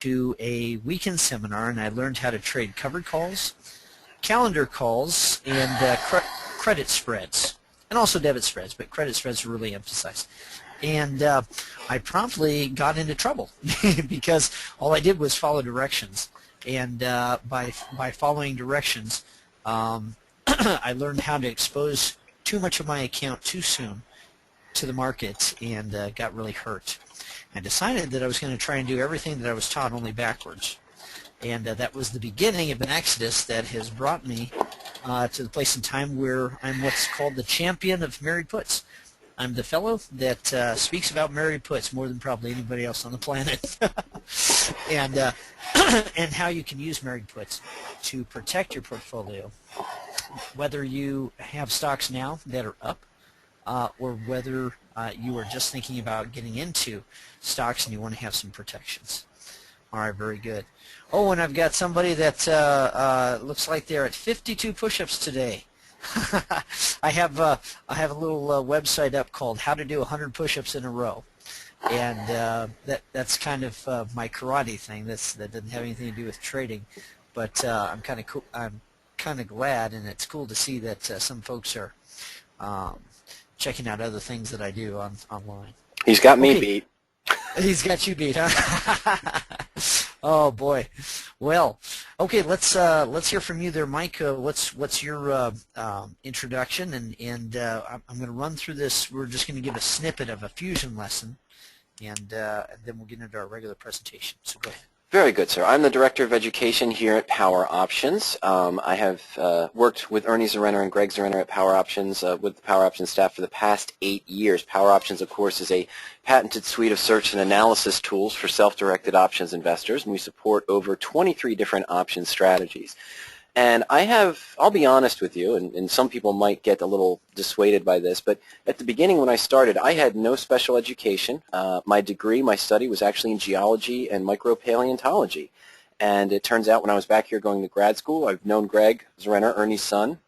to a weekend seminar, and I learned how to trade covered calls, calendar calls, and credit spreads, and also debit spreads, but credit spreads were really emphasized. And I promptly got into trouble because all I did was follow directions. And by following directions, I learned how to expose too much of my account too soon to the market and got really hurt. I decided that I was going to try and do everything that I was taught, only backwards. And that was the beginning of an exodus that has brought me to the place and time where I'm what's called the champion of married puts. I'm the fellow that speaks about married puts more than probably anybody else on the planet. and how you can use married puts to protect your portfolio, whether you have stocks now that are up or whether you are just thinking about getting into stocks and you want to have some protections. All right, very good. Oh, and I've got somebody that looks like they're at 52 push-ups today. I have a little website up called How to Do 100 Push-Ups in a Row, and that's kind of my karate thing. That doesn't have anything to do with trading, but I'm kind of glad, and it's cool to see that some folks are checking out other things that I do online. He's got me beat. He's got you beat, huh? Oh boy. Well, okay. Let's hear from you there, Mike. What's your introduction? And I'm going to run through this. We're just going to give a snippet of a fusion lesson, and then we'll get into our regular presentation. So go ahead. Very good, sir. I'm the Director of Education here at Power Options. I have worked with Ernie Zerenner and Greg Zerenner at Power Options with the Power Options staff for the past 8 years. Power Options, of course, is a patented suite of search and analysis tools for self-directed options investors, and we support over 23 different option strategies. And I'll be honest with you, and some people might get a little dissuaded by this, but at the beginning when I started, I had no special education. My degree, my study was actually in geology and micropaleontology. And it turns out when I was back here going to grad school, I've known Greg Zerenner, Ernie's son,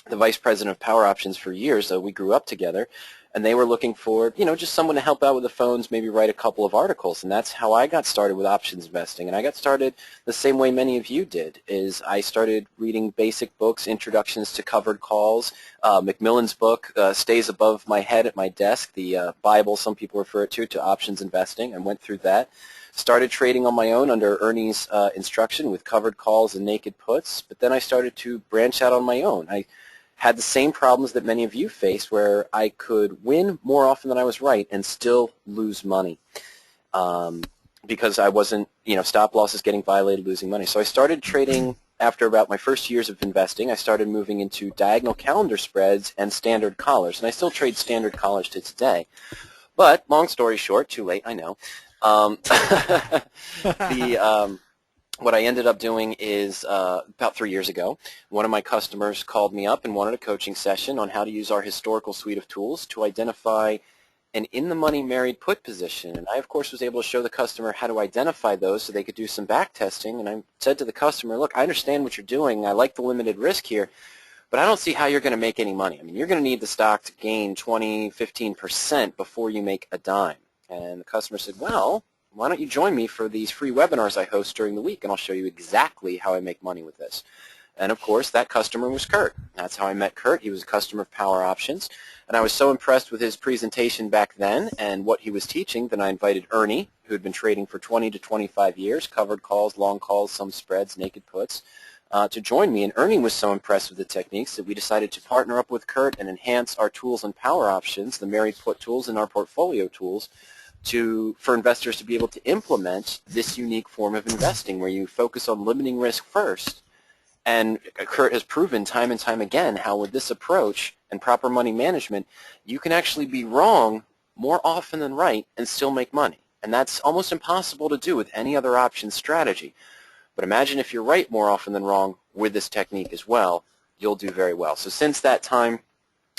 the vice president of Power Options for years, so we grew up together. And they were looking for, just someone to help out with the phones, maybe write a couple of articles. And that's how I got started with options investing. And I got started the same way many of you did, is I started reading basic books, introductions to covered calls. Macmillan's book stays above my head at my desk, the Bible, some people refer it to options investing. I went through that. Started trading on my own under Ernie's instruction with covered calls and naked puts. But then I started to branch out on my own. I had the same problems that many of you faced, where I could win more often than I was right and still lose money because I wasn't, stop losses getting violated, losing money. So I started trading after about my first years of investing. I started moving into diagonal calendar spreads and standard collars, and I still trade standard collars to today. But long story short, too late, I know. What I ended up doing is about 3 years ago, one of my customers called me up and wanted a coaching session on how to use our historical suite of tools to identify an in-the-money married put position. And I, of course, was able to show the customer how to identify those so they could do some back testing. And I said to the customer, look, I understand what you're doing. I like the limited risk here, but I don't see how you're going to make any money. I mean, you're going to need the stock to gain 20, 15% before you make a dime. And the customer said, well, why don't you join me for these free webinars I host during the week, and I'll show you exactly how I make money with this. And, of course, that customer was Kurt. That's how I met Kurt. He was a customer of Power Options. And I was so impressed with his presentation back then and what he was teaching that I invited Ernie, who had been trading for 20 to 25 years, covered calls, long calls, some spreads, naked puts, to join me. And Ernie was so impressed with the techniques that we decided to partner up with Kurt and enhance our tools and Power Options, the married put tools and our portfolio tools, for investors to be able to implement this unique form of investing where you focus on limiting risk first. And Kurt has proven time and time again how with this approach and proper money management, you can actually be wrong more often than right and still make money. And that's almost impossible to do with any other option strategy. But imagine if you're right more often than wrong with this technique as well, you'll do very well. So since that time,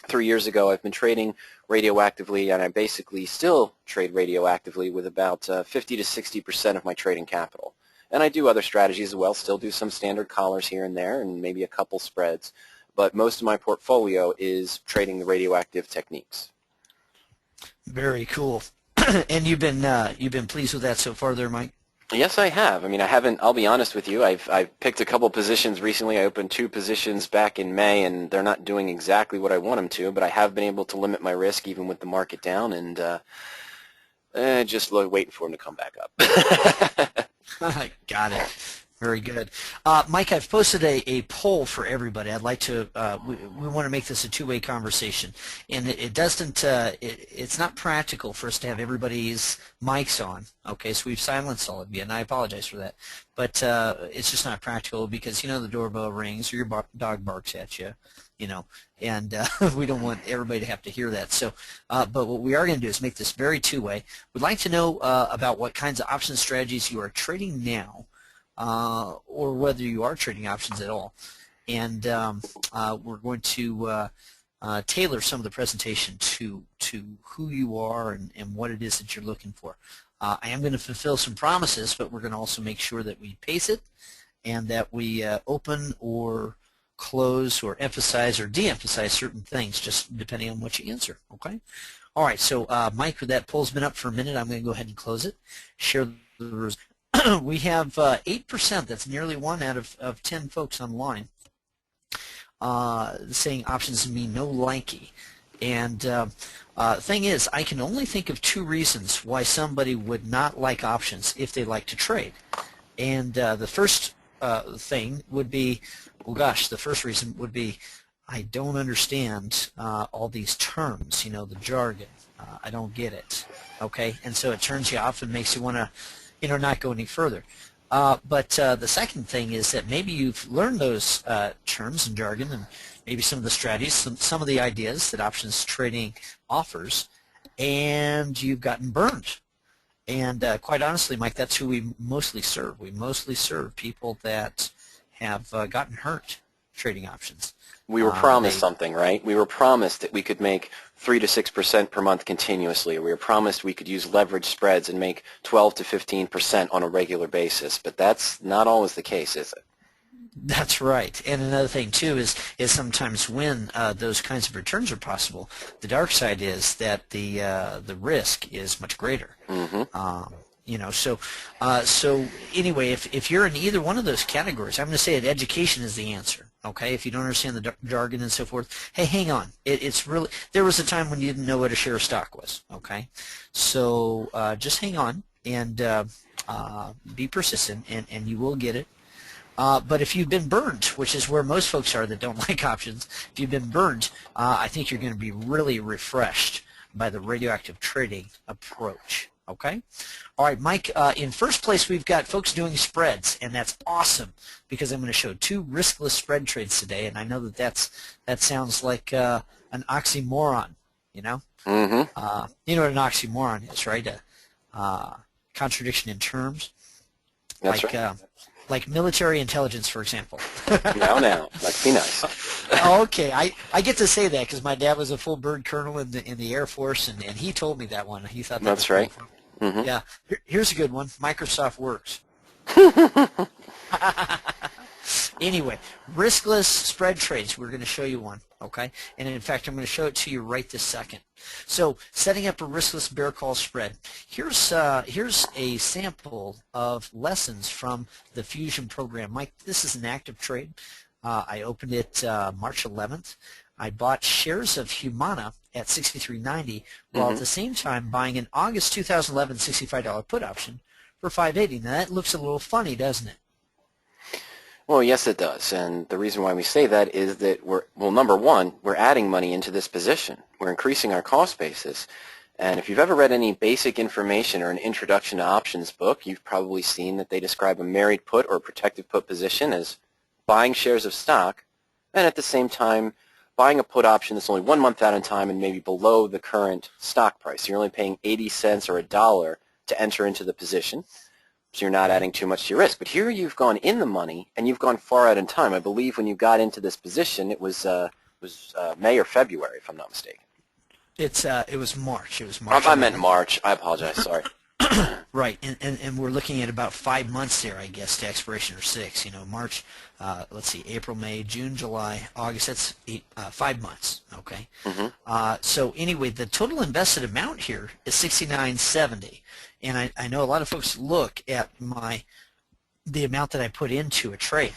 3 years ago, I've been trading radioactively, and I basically still trade radioactively with about 50 to 60% of my trading capital. And I do other strategies as well, still do some standard collars here and there, and maybe a couple spreads. But most of my portfolio is trading the radioactive techniques. Very cool. And you've been pleased with that so far there, Mike? Yes, I have. I mean, I haven't. I'll be honest with you. I've picked a couple positions recently. I opened 2 positions back in May, and they're not doing exactly what I want them to. But I have been able to limit my risk even with the market down, and just waiting for them to come back up. Got it. Very good. Mike, I've posted a poll for everybody. I'd like to, we want to make this a two-way conversation. And it doesn't, it's not practical for us to have everybody's mics on. Okay, so we've silenced all of you, and I apologize for that. But it's just not practical because, the doorbell rings or your dog barks at you, and we don't want everybody to have to hear that. So, but what we are going to do is make this very two-way. We'd like to know about what kinds of option strategies you are trading now, or whether you are trading options at all. And we're going to tailor some of the presentation to who you are and what it is that you're looking for. I am going to fulfill some promises, but we're going to also make sure that we pace it and that we open or close or emphasize or de-emphasize certain things just depending on what you answer. Okay? All right, so Mike, that poll's been up for a minute. I'm going to go ahead and close it. Share the results. We have 8%, that's nearly 1 out of 10 folks online, saying options mean no likey. And the thing is, I can only think of 2 reasons why somebody would not like options if they like to trade. And the first thing would be, well, gosh, the first reason would be, I don't understand all these terms, the jargon. I don't get it. Okay, and so it turns you off and makes you want to not go any further. But the second thing is that maybe you've learned those terms and jargon and maybe some of the strategies, some of the ideas that options trading offers, and you've gotten burned. And quite honestly, Mike, that's who we mostly serve. We mostly serve people that have gotten hurt trading options. We were promised something, right? We were promised that we could make 3 to 6% per month continuously. We were promised we could use leverage spreads and make 12 to 15% on a regular basis. But that's not always the case, is it? That's right. And another thing too is sometimes when those kinds of returns are possible, the dark side is that the risk is much greater. Mm-hmm. So anyway, if you're in either one of those categories, I'm going to say that education is the answer. Okay, if you don't understand the jargon and so forth, hey, hang on. It's really, there was a time when you didn't know what a share of stock was. Okay, so just hang on and be persistent, and you will get it. But if you've been burned, which is where most folks are that don't like options, if you've been burned, I think you're going to be really refreshed by the radioactive trading approach. Okay? All right, Mike, in first place we've got folks doing spreads, and that's awesome because I'm going to show 2 riskless spread trades today, and I know that sounds like an oxymoron, Mm-hmm. You know what an oxymoron is, right? A contradiction in terms. That's right. Like military intelligence, for example. Now, that'd be nice. Okay, I get to say that because my dad was a full bird colonel in the Air Force, and he told me that one. He thought that that's was right. Cool. Mm-hmm. Yeah, here's a good one. Microsoft works. Anyway, riskless spread trades. We're going to show you one, okay? And in fact, I'm going to show it to you right this second. So, setting up a riskless bear call spread. Here's a sample of lessons from the Fusion program. Mike, this is an active trade. I opened it March 11th. I bought shares of Humana at $63.90 while at the same time buying an August 2011 $65 put option for $5.80. Now that looks a little funny, doesn't it? Well, yes, it does. And the reason why we say that is that number one, we're adding money into this position. We're increasing our cost basis. And if you've ever read any basic information or an introduction to options book, you've probably seen that they describe a married put or a protective put position as buying shares of stock and at the same time buying a put option that's only 1 month out in time and maybe below the current stock price. You're only paying 80 cents or $1 to enter into the position, so you're not adding too much to your risk. But here you've gone in the money and you've gone far out in time. I believe when you got into this position, it was May or February, if I'm not mistaken. It was March. It was March. I meant March. I apologize. Sorry. Right, and we're looking at about 5 months there, I guess, to expiration, or 6. You know, March, let's see, April, May, June, July, August. That's 5 months. Okay. Mm-hmm. So anyway, the total invested amount here is $69.70, and I know a lot of folks look at the amount that I put into a trade,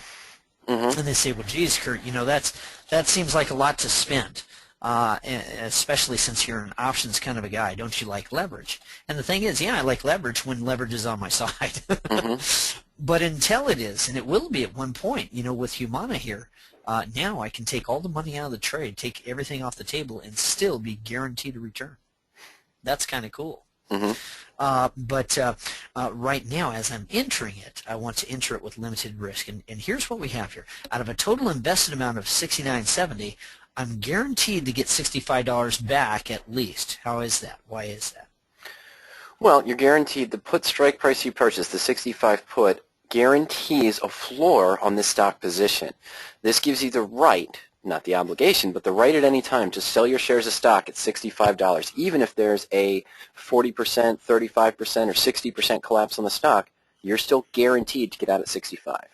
Mm-hmm. and they say, well, geez, Kurt, you know, that seems like a lot to spend. Especially since you're an options kind of a guy, don't you like leverage? And the thing is, yeah, I like leverage when leverage is on my side. Mm-hmm. But until it is, and it will be at one point, you know, with Humana here, now I can take all the money out of the trade, take everything off the table, and still be guaranteed a return. That's kind of cool. Mm-hmm. But right now, as I'm entering it, I want to enter it with limited risk. And here's what we have here. Out of a total invested amount of $69.70, I'm guaranteed to get $65 back at least. How is that? Why is that? Well, you're guaranteed the put strike price you purchased, the 65 put, guarantees a floor on this stock position. This gives you the right, not the obligation, but the right at any time to sell your shares of stock at $65, even if there's a 40%, 35%, or 60% collapse on the stock. You're still guaranteed to get out at 65.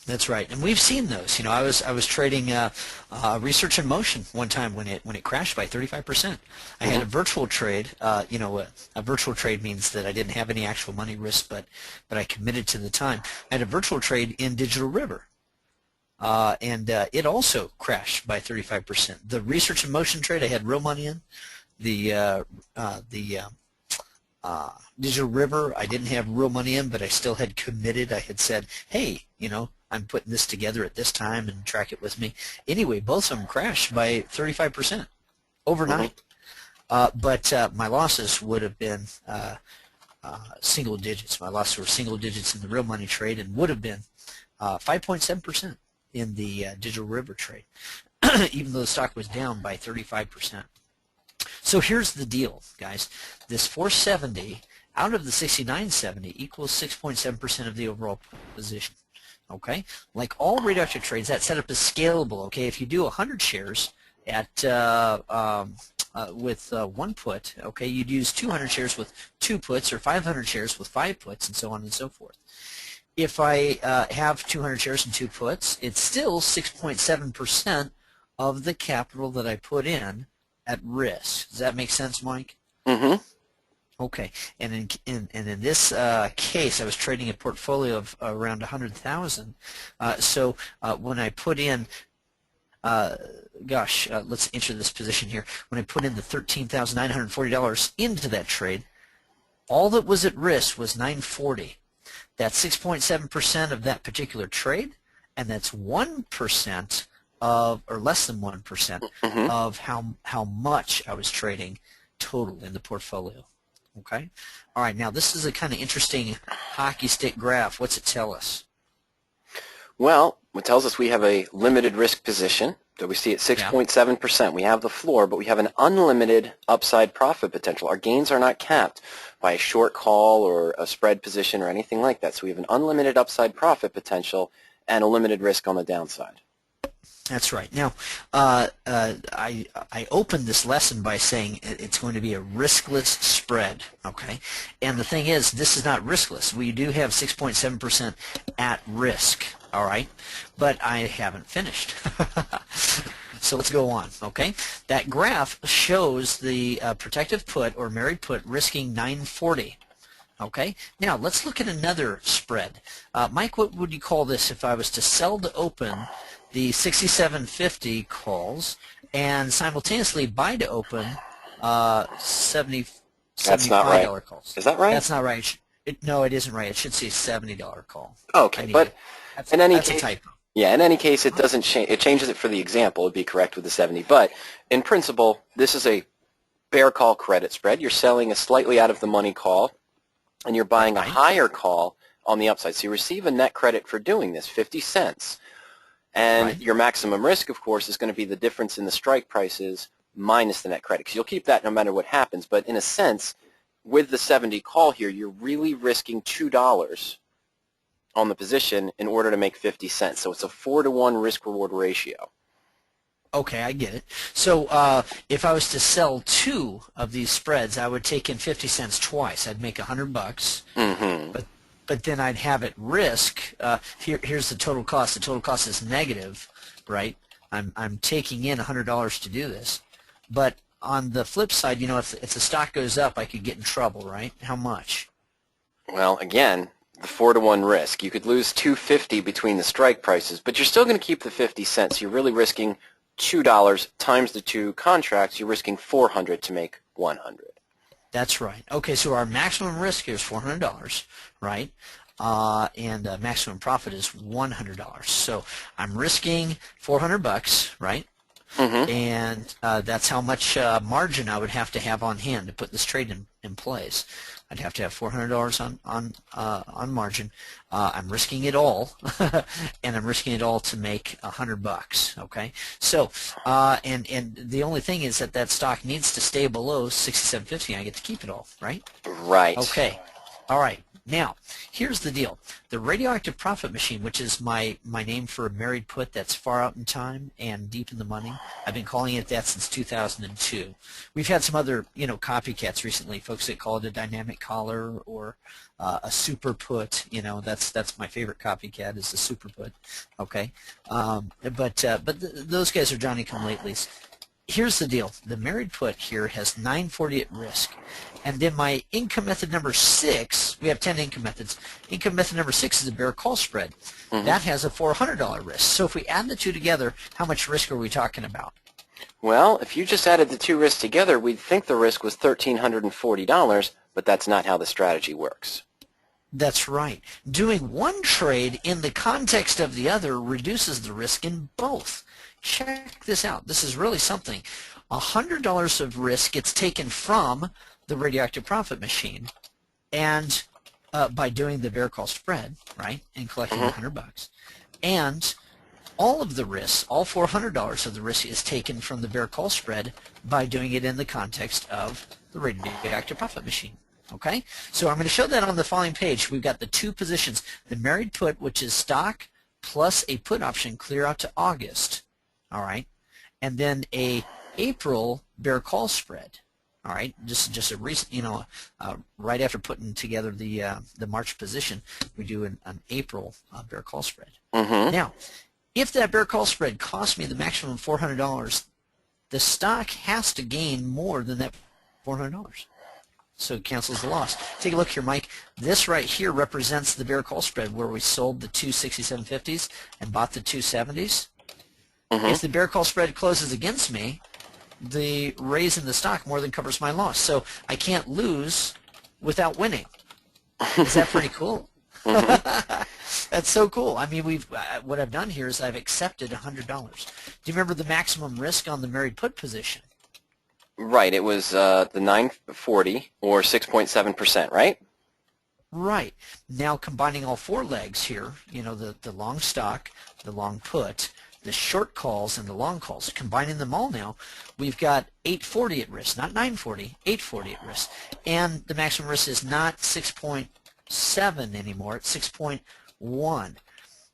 That's right, and we've seen those. You know, I was trading Research in Motion one time when it crashed by 35%. I had a virtual trade. You know, a virtual trade means that I didn't have any actual money risk, but I committed to the time. I had a virtual trade in Digital River, and it also crashed by 35%. The Research in Motion trade, I had real money in. The Digital River, I didn't have real money in, but I still had committed. I had said, hey, you know, I'm putting this together at this time and track it with me. Anyway, both of them crashed by 35% overnight. But my losses would have been single digits. My losses were single digits in the real money trade and would have been 5.7% in the Digital River trade, even though the stock was down by 35%. So here's the deal, guys. This 470 out of the 69.70 equals 6.7% of the overall position. Okay, like all radioactive trades, that setup is scalable. Okay, if you do 100 shares at with one put, okay, you'd use 200 shares with 2 puts, or 500 shares with 5 puts, and so on and so forth. If I have 200 shares and 2 puts, it's still 6.7% of the capital that I put in at risk. Does that make sense, Mike? Mm-hmm. Okay, and in this case, I was trading a portfolio of around 100,000. So when I put in, let's enter this position here. When I put in the $13,940 into that trade, all that was at risk was $940. That's 6.7% of that particular trade, and that's 1% of, or less than 1% of how much I was trading total in the portfolio. Okay. All right. Now this is a kind of interesting hockey stick graph. What's it tell us? Well, it tells us we have a limited risk position that we see at 6.7%. We have the floor, but we have an unlimited upside profit potential. Our gains are not capped by a short call or a spread position or anything like that. So we have an unlimited upside profit potential and a limited risk on the downside. That's right. Now, I opened this lesson by saying it's going to be a riskless spread, okay? And the thing is, this is not riskless. We do have 6.7% at risk, all right? But I haven't finished. So let's go on, okay? That graph shows the protective put or married put risking 940. Okay, now let's look at another spread. Mike, what would you call this if I was to sell to open the 67.50 calls and simultaneously buy to open $75 calls? Is that right? That's not right. No, it isn't right. It should say $70 call. Okay, but in any case, a typo. Yeah, in any case, it doesn't change. It changes it for the example. It'd be correct with the 70. But in principle, this is a bear call credit spread. You're selling a slightly out of the money call, and you're buying a higher call on the upside. So you receive a net credit for doing this, 50 cents. And your maximum risk, of course, is going to be the difference in the strike prices minus the net credit. Because you'll keep that no matter what happens. But in a sense, with the 70 call here, you're really risking $2 on the position in order to make 50 cents. So it's a 4-to-1 risk-reward ratio. Okay, I get it. So if I was to sell 2 of these spreads, I would take in 50 cents twice. I'd make $100, Mm-hmm. but then I'd have at risk. Here's the total cost. The total cost is negative, right? I'm taking in $100 to do this, but on the flip side, if the stock goes up, I could get in trouble, right? How much? Well, again, the 4-to-1 risk. You could lose 250 between the strike prices, but you're still going to keep the 50 cents. You're really risking $2 times the 2 contracts. You're risking 400 to make 100. That's right. Okay, so our maximum risk here is $400, right? And maximum profit is $100. So I'm risking $400, right? Mm-hmm. And that's how much margin I would have to have on hand to put this trade in place. I'd have to have $400 on margin. I'm risking it all, and I'm risking it all to make $100. Okay, so and the only thing is that stock needs to stay below 67.50. I get to keep it all, right? Right. Okay. All right. Now, here's the deal. The radioactive profit machine, which is my name for a married put that's far out in time and deep in the money. I've been calling it that since 2002. We've had some other, copycats recently, folks that call it a dynamic collar or a super put. That's my favorite copycat is the super put. Okay. Those guys are Johnny-come-latelys. Here's the deal. The married put here has 940 at risk. And then my income method number 6, we have 10 income methods. Income method number 6 is a bear call spread. Mm-hmm. That has a $400 risk. So if we add the 2 together, how much risk are we talking about? Well, if you just added the 2 risks together, we'd think the risk was $1,340, but that's not how the strategy works. That's right. Doing one trade in the context of the other reduces the risk in both. Check this out. This is really something. $100 of risk gets taken from the radioactive profit machine, and by doing the bear call spread, right, and collecting $100, and all of the risk, all $400 of the risk, is taken from the bear call spread by doing it in the context of the radioactive profit machine. Okay, so I'm going to show that on the following page. We've got the 2 positions: the married put, which is stock plus a put option clear out to August. All right, and then a April bear call spread. All right, just a recent, right after putting together the March position, we do an April bear call spread. Mm-hmm. Now, if that bear call spread costs me the maximum $400, the stock has to gain more than that $400. So it cancels the loss. Take a look here, Mike. This right here represents the bear call spread where we sold the 2 67.50s and bought the 2 70s. Mm-hmm. If the bear call spread closes against me, the raise in the stock more than covers my loss. So I can't lose without winning. Is that pretty cool? Mm-hmm. That's so cool. I mean, what I've done here is I've accepted $100. Do you remember the maximum risk on the married put position? Right. It was the 940 or 6.7%, right? Right. Now combining all 4 legs here, the long stock, the long put, the short calls, and the long calls, combining them all now, we've got 840 at risk, not 940, 840 at risk. And the maximum risk is not 6.7 anymore, it's 6.1.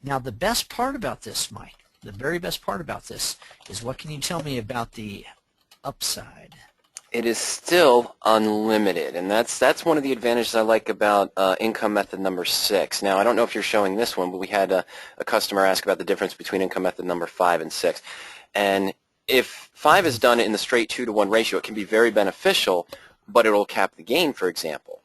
Now the best part about this, Mike, the very best part about this is, what can you tell me about the upside? It is still unlimited, and that's one of the advantages I like about income method number 6. Now, I don't know if you're showing this one, but we had a customer ask about the difference between income method number 5 and 6. And if 5 is done in the straight 2-to-1 ratio, it can be very beneficial, but it will cap the gain, for example.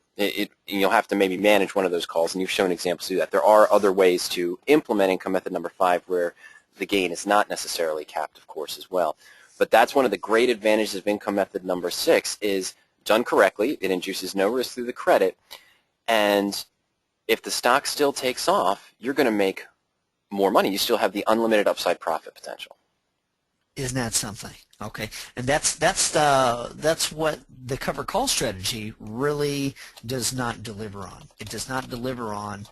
You'll have to maybe manage one of those calls, and you've shown examples to do that. There are other ways to implement income method number 5 where the gain is not necessarily capped, of course, as well. But that's one of the great advantages of income method number 6 is, done correctly, it induces no risk through the credit, and if the stock still takes off, you're going to make more money. You still have the unlimited upside profit potential. Isn't that something? Okay, and that's what the cover call strategy really does not deliver on. It does not deliver on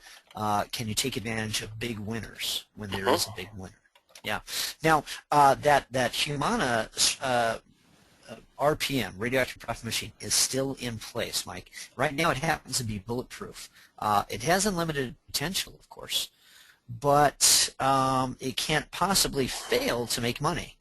can you take advantage of big winners when there is a big winner. Yeah. Now that Humana RPM, radioactive profit machine, is still in place, Mike. Right now, it happens to be bulletproof. It has unlimited potential, of course, but it can't possibly fail to make money.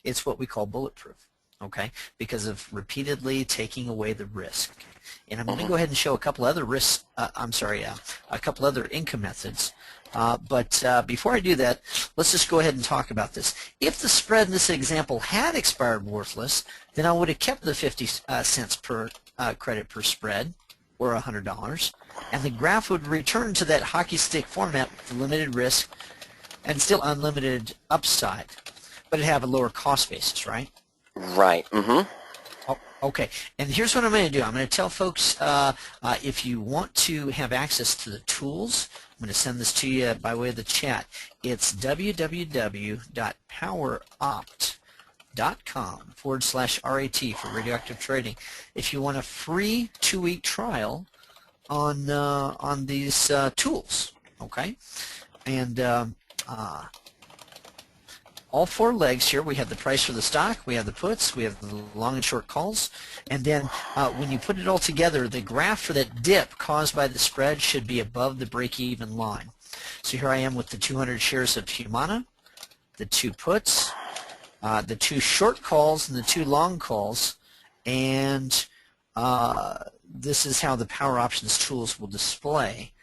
it's what we call bulletproof, okay, because of repeatedly taking away the risk. And I'm going to go ahead and show a couple other risks, a couple other income methods. But before I do that, let's just go ahead and talk about this. If the spread in this example had expired worthless, then I would have kept the 50 cents per credit per spread, or $100, and the graph would return to that hockey stick format with limited risk and still unlimited upside, but it'd have a lower cost basis, right? Right. Okay, and here's what I'm going to do. I'm going to tell folks if you want to have access to the tools, I'm going to send this to you by way of the chat. It's www.poweropt.com/RAT for radioactive trading. If you want a free 2-week trial on these tools, okay? And all 4 legs here, we have the price for the stock, we have the puts, we have the long and short calls, and then when you put it all together, the graph for that dip caused by the spread should be above the break-even line. So here I am with the 200 shares of Humana, the 2 puts, the 2 short calls and the 2 long calls, and this is how the Power Options tools will display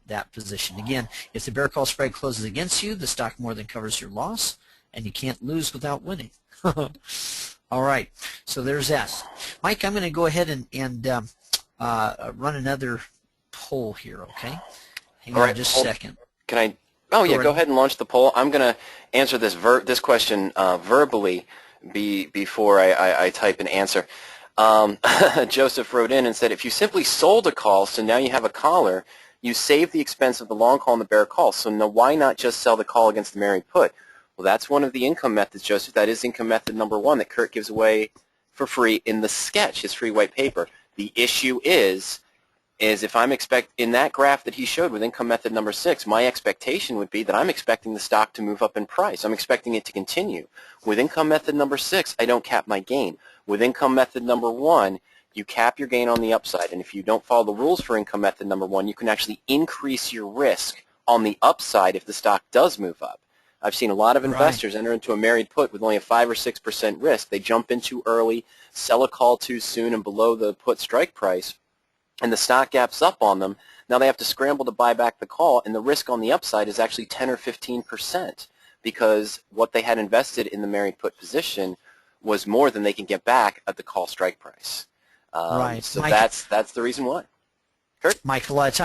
that position. Again, if the bear call spread closes against you, the stock more than covers your loss, and you can't lose without winning. All right, so there's that. Mike, I'm going to go ahead and run another poll here, okay? Hang on just a second. Can I? Oh, yeah, go ahead and launch the poll. I'm going to answer this question verbally before I type an answer. Joseph wrote in and said, if you simply sold a call, so now you have a caller, you save the expense of the long call and the bear call. So now why not just sell the call against the married put? Well, that's one of the income methods, Joseph. That is income method number 1 that Kurt gives away for free in the sketch, his free white paper. The issue is if I'm in that graph that he showed with income method number 6, my expectation would be that I'm expecting the stock to move up in price. I'm expecting it to continue. With income method number 6, I don't cap my gain. With income method number 1, you cap your gain on the upside, and if you don't follow the rules for income method number 1, you can actually increase your risk on the upside if the stock does move up. I've seen a lot of investors enter into a married put with only a 5 or 6% risk. They jump in too early, sell a call too soon and below the put strike price, and the stock gaps up on them. Now they have to scramble to buy back the call, and the risk on the upside is actually 10 or 15% because what they had invested in the married put position was more than they can get back at the call strike price. So Mike, that's the reason why. Kurt? Mike, a lot of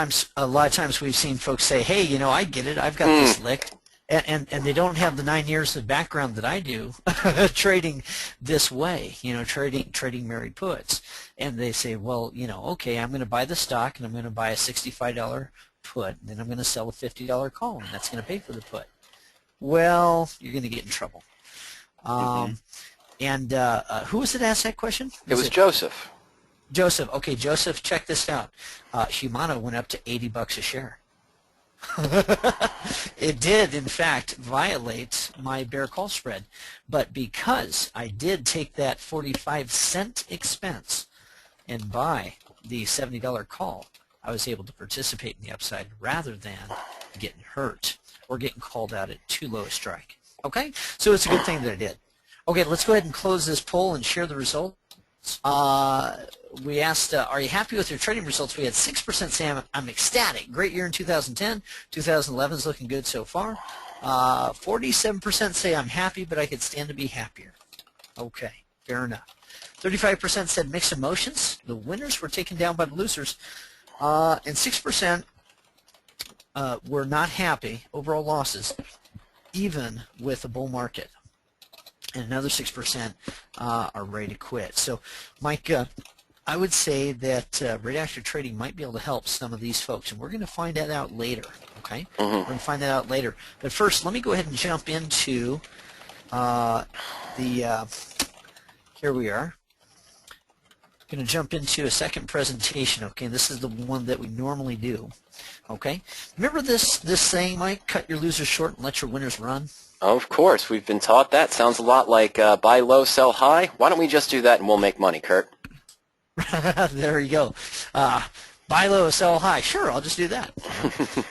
times we've seen folks say, "Hey, you know, I get it. I've got this lick," and they don't have the 9 years of background that I do trading this way. You know, trading married puts, and they say, "Well, you know, okay, I'm going to buy the stock and I'm going to buy a $65 put, and then I'm going to sell a $50 call, and that's going to pay for the put." Well, you're going to get in trouble. And who was it that asked that question? It was Joseph. Joseph. Okay, Joseph, check this out. Humana went up to $80 a share. It did, in fact, violate my bear call spread. But because I did take that 45-cent expense and buy the $70 call, I was able to participate in the upside rather than getting hurt or getting called out at too low a strike. Okay? So it's a good thing that I did. Okay, let's go ahead and close this poll and share the results. We asked, are you happy with your trading results? We had 6% say I'm ecstatic. Great year in 2010. 2011 is looking good so far. 47% say I'm happy, but I could stand to be happier. Okay, fair enough. 35% said mixed emotions. The winners were taken down by the losers. And 6% were not happy, overall losses, even with a bull market. And another 6% are ready to quit. So, Mike, I would say that radioactive trading might be able to help some of these folks, and we're going to find that out later, okay? We're going to find that out later. But first, let me go ahead and jump into here we are. Going to jump into a second presentation, okay? This is the one that we normally do, okay? Remember this saying, Mike, cut your losers short and let your winners run? Of course, we've been taught that. Sounds a lot like buy low, sell high. Why don't we just do that and we'll make money, Kurt? There you go. Buy low, sell high. Sure, I'll just do that.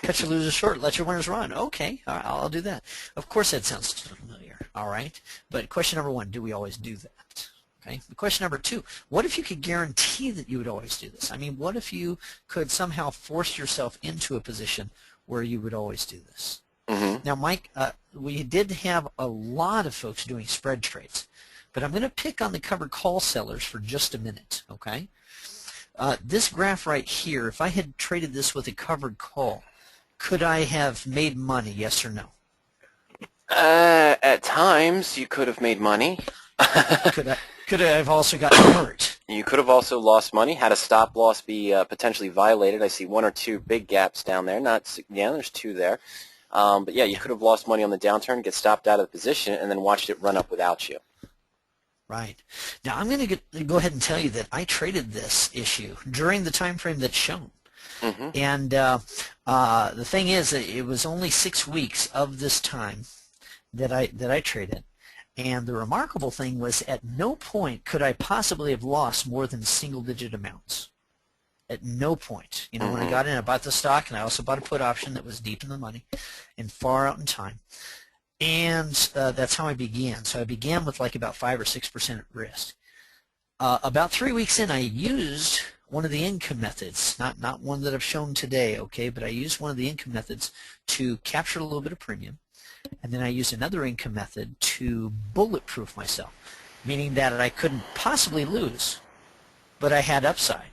Cut your losers short, let your winners run. Okay, all right, I'll do that. Of course that sounds familiar. all right? But question number one, do we always do that? Okay. Question number two, what if you could guarantee that you would always do this? I mean, what if you could somehow force yourself into a position where you would always do this? Mm-hmm. Now, Mike, we did have a lot of folks doing spread trades, but I'm going to pick on the covered call sellers for just a minute, okay? This graph right here, if I had traded this with a covered call, could I have made money, yes or no? At times, you could have made money. Could I have also gotten hurt? You could have also lost money. Had a stop loss be potentially violated. I see one or two big gaps down there. There's two there. But yeah, you could have lost money on the downturn, get stopped out of the position, and then watched it run up without you. Right. Now I'm going to go ahead and tell you that I traded this issue during the time frame that's shown. Mm-hmm. And the thing is, it was only 6 weeks of this time that I traded. And the remarkable thing was, at no point could I possibly have lost more than single-digit amounts. At no point. You know, when I got in, I bought the stock, and I also bought a put option that was deep in the money and far out in time. And that's how I began. So I began with like about 5 or 6% at risk. About 3 weeks in, I used one of the income methods, not one that I've shown today, okay, but I used one of the income methods to capture a little bit of premium. And then I used another income method to bulletproof myself, meaning that I couldn't possibly lose, but I had upside.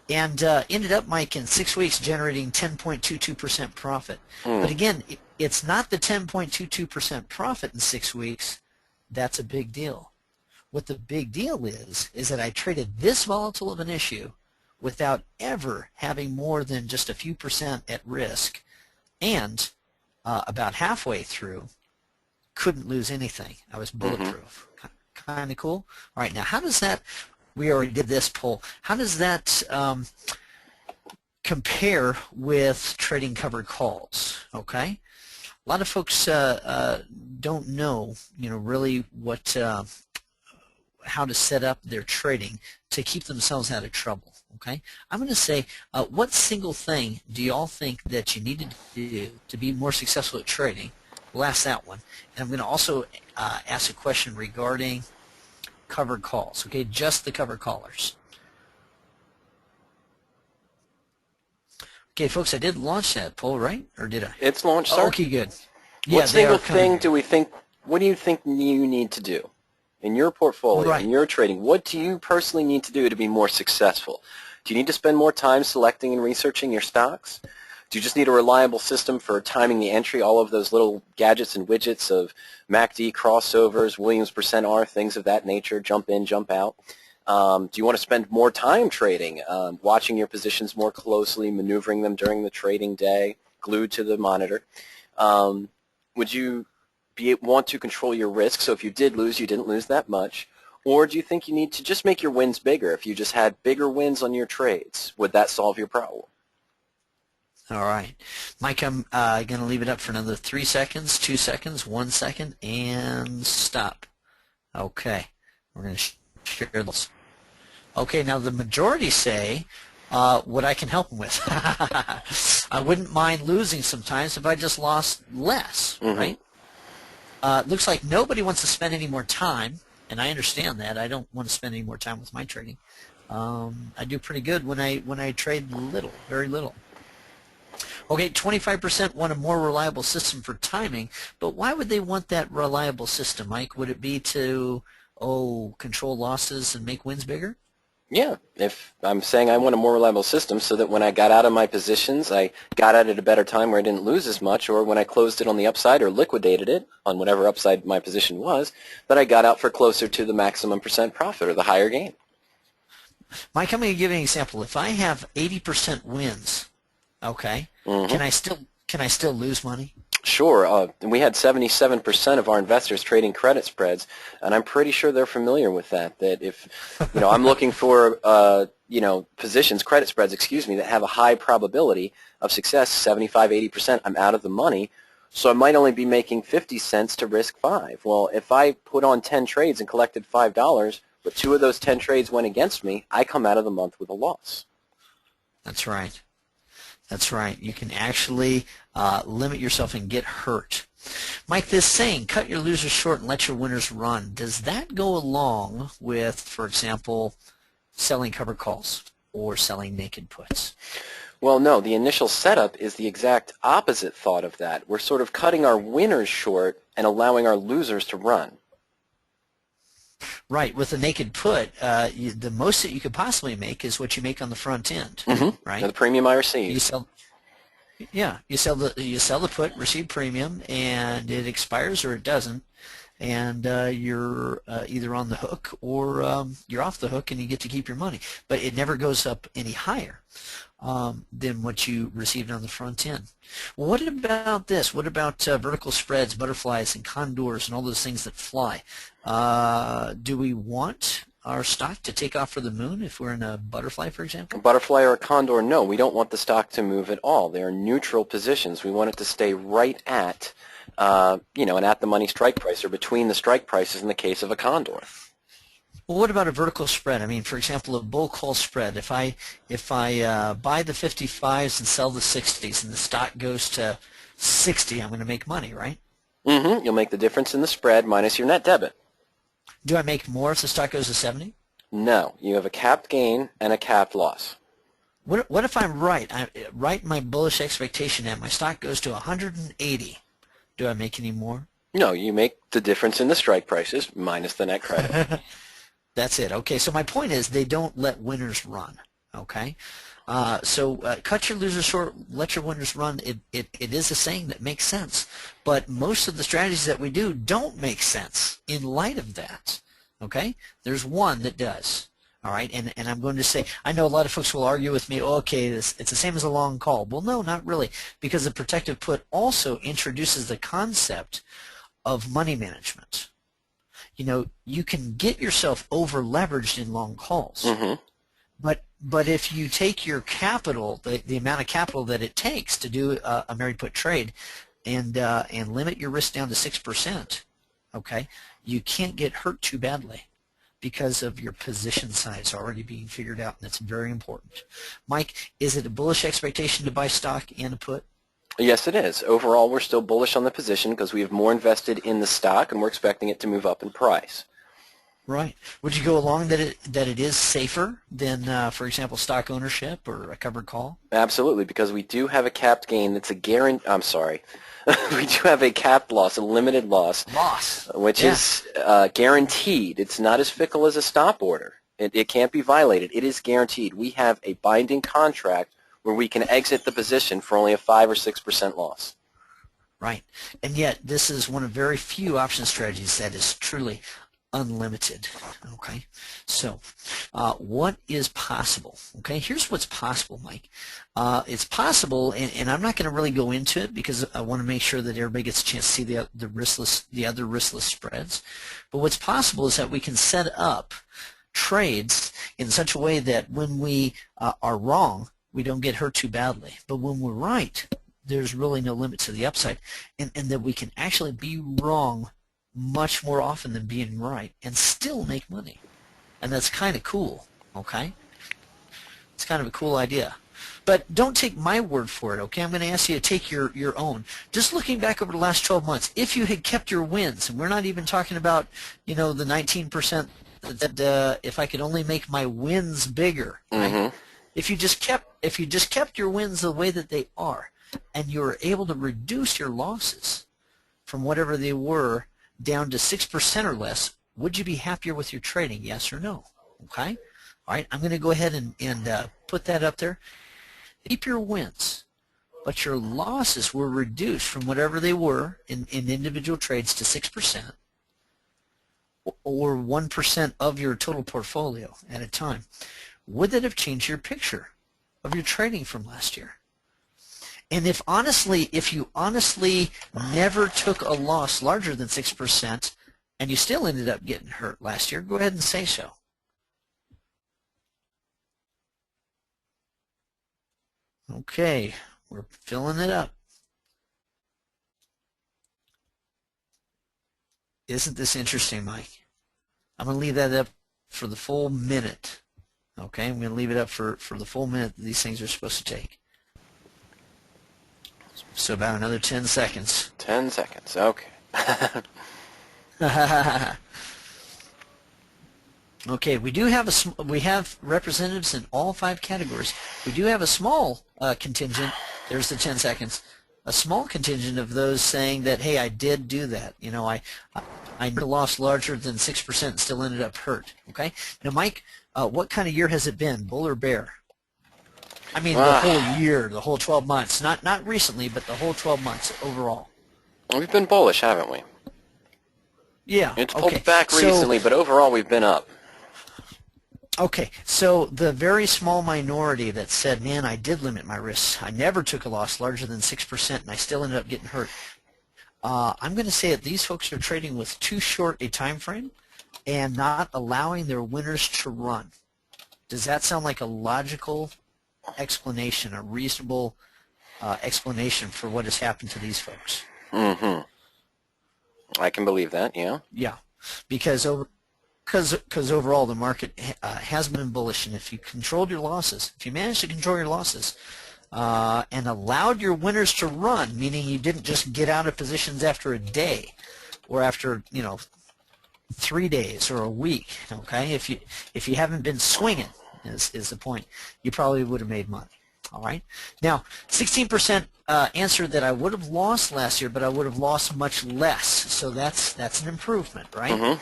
And ended up, Mike, in 6 weeks generating 10.22% profit. But again, it's not the 10.22% profit in 6 weeks. That's a big deal. What the big deal is that I traded this volatile of an issue without ever having more than just a few percent at risk, and about halfway through, couldn't lose anything. I was bulletproof. Kind of cool. All right, now how does that, we already did this poll, how does that compare with trading covered calls? Okay, a lot of folks don't know, really what, how to set up their trading to keep themselves out of trouble. Okay, I'm going to say, what single thing do you all think that you needed to do to be more successful at trading? We'll ask that one. And I'm going to also ask a question regarding covered calls. Okay, just the covered callers. Okay, folks, I did launch that poll, right? Or did I? It's launched, sir. Oh, okay, good. Yeah, what single thing what do you think you need to do in your portfolio, in your trading? What do you personally need to do to be more successful? Do you need to spend more time selecting and researching your stocks? Do you just need a reliable system for timing the entry, all of those little gadgets and widgets of MACD crossovers, Williams %R, things of that nature, jump in, jump out? Do you want to spend more time trading, watching your positions more closely, maneuvering them during the trading day, glued to the monitor? Would you want to control your risk, so if you did lose, you didn't lose that much? Or do you think you need to just make your wins bigger? If you just had bigger wins on your trades, would that solve your problem? All right. Mike, I'm going to leave it up for another 3 seconds, 2 seconds, 1 second, and stop. Okay. We're going to share this. Okay, now the majority say what I can help them with. I wouldn't mind losing sometimes if I just lost less, right? Looks like nobody wants to spend any more time, and I understand that. I don't want to spend any more time with my trading. I do pretty good when I trade little, very little. Okay, 25% want a more reliable system for timing, but why would they want that reliable system, Mike? Would it be to, control losses and make wins bigger? Yeah, if I'm saying I want a more reliable system so that when I got out of my positions, I got out at a better time where I didn't lose as much, or when I closed it on the upside or liquidated it on whatever upside my position was, that I got out for closer to the maximum % profit or the higher gain. Mike, I'm going to give you an example. If I have 80% wins, okay, can I still lose money? Sure. We had 77% of our investors trading credit spreads, and I'm pretty sure they're familiar with that. That if, I'm looking for, positions, credit spreads, that have a high probability of success, 75, 80%, I'm out of the money, so I might only be making 50 cents to risk 5. Well, if I put on 10 trades and collected $5, but 2 of those 10 trades went against me, I come out of the month with a loss. That's right. That's right. You can actually limit yourself and get hurt. Mike, this saying, cut your losers short and let your winners run, does that go along with, for example, selling covered calls or selling naked puts? Well, no, the initial setup is the exact opposite thought of that. We're sort of cutting our winners short and allowing our losers to run. Right. With a naked put, the most that you could possibly make is what you make on the front end, right? The premium I receive. You sell, yeah, you sell the put, receive premium, and it expires or it doesn't, and you're either on the hook or you're off the hook, and you get to keep your money. But it never goes up any higher than what you received on the front end. Well, what about this? What about vertical spreads, butterflies, and condors, and all those things that fly? Do we want our stock to take off for the moon if we're in a butterfly, for example? A butterfly or a condor, no. We don't want the stock to move at all. They are neutral positions. We want it to stay right at, an at-the-money strike price or between the strike prices in the case of a condor. Well, what about a vertical spread? I mean, for example, a bull call spread. If I buy the 55s and sell the 60s, and the stock goes to 60, I'm going to make money, right? You'll make the difference in the spread minus your net debit. Do I make more if the stock goes to 70? No, you have a capped gain and a capped loss. What if I'm right? I'm right in my bullish expectation and my stock goes to 180. Do I make any more? No, you make the difference in the strike prices minus the net credit. That's it. Okay, so my point is they don't let winners run. Okay, so cut your losers short, let your winners run. It is a saying that makes sense, but most of the strategies that we do don't make sense in light of that. Okay, there's one that does. All right, and I'm going to say, I know a lot of folks will argue with me, okay, it's the same as a long call. Well, no, not really, because the protective put also introduces the concept of money management. You know, you can get yourself over leveraged in long calls. But if you take your capital, the amount of capital that it takes to do a married put trade, and limit your risk down to 6%, okay, you can't get hurt too badly because of your position size already being figured out, and that's very important. Mike, is it a bullish expectation to buy stock and a put? Yes, it is. Overall, we're still bullish on the position because we have more invested in the stock, and we're expecting it to move up in price. Right. Would you go along that it is safer than, for example, stock ownership or a covered call? Absolutely, because we do have a capped gain that's a guarantee. I'm sorry. We do have a capped loss, a limited loss, which is guaranteed. It's not as fickle as a stop order. It can't be violated. It is guaranteed. We have a binding contract where we can exit the position for only a 5 or 6% loss. Right. And yet this is one of very few option strategies that is truly unlimited. Okay. So what is possible? Okay. Here's what's possible, Mike. It's possible, and I'm not going to really go into it because I want to make sure that everybody gets a chance to see the other riskless spreads. But what's possible is that we can set up trades in such a way that when we are wrong, we don't get hurt too badly. But when we're right, there's really no limit to the upside, and that we can actually be wrong much more often than being right and still make money. And that's kind of cool, okay? It's kind of a cool idea. But don't take my word for it, okay? I'm going to ask you to take your own. Just looking back over the last 12 months, if you had kept your wins, and we're not even talking about, the 19% that if I could only make my wins bigger, right? If you just kept your wins the way that they are, and you were able to reduce your losses from whatever they were down to 6% or less, would you be happier with your trading? Yes or no? Okay. All right. I'm going to go ahead and put that up there. Keep your wins, but your losses were reduced from whatever they were in individual trades to 6%. Or 1% of your total portfolio at a time. Would that have changed your picture of your trading from last year? And if you honestly never took a loss larger than 6% and you still ended up getting hurt last year, go ahead and say so. Okay, we're filling it up. Isn't this interesting, Mike? I'm going to leave that up for the full minute. Okay, I'm going to leave it up for the full minute that these things are supposed to take. So about another 10 seconds. 10 seconds, okay. Okay, we have representatives in all 5 categories. We do have a small contingent. There's the 10 seconds. A small contingent of those saying that, hey, I did do that. You know, I never lost larger than 6% and still ended up hurt. Okay. Now, Mike, what kind of year has it been, bull or bear? I mean, the whole year, the whole 12 months. Not recently, but the whole 12 months overall. We've been bullish, haven't we? Yeah. It's pulled back recently, but overall we've been up. Okay, so the very small minority that said, man, I did limit my risks. I never took a loss larger than 6%, and I still ended up getting hurt. I'm going to say that these folks are trading with too short a time frame and not allowing their winners to run. Does that sound like a logical explanation, a reasonable explanation for what has happened to these folks? Mm-hmm. I can believe that, yeah. Yeah, because overall the market has been bullish, and if you controlled your losses, if you managed to control your losses and allowed your winners to run, meaning you didn't just get out of positions after a day or after 3 days or a week, okay? If you haven't been swinging is the point, you probably would have made money. All right. Now, 16% answered that I would have lost last year, but I would have lost much less. So that's an improvement, right? Mm-hmm.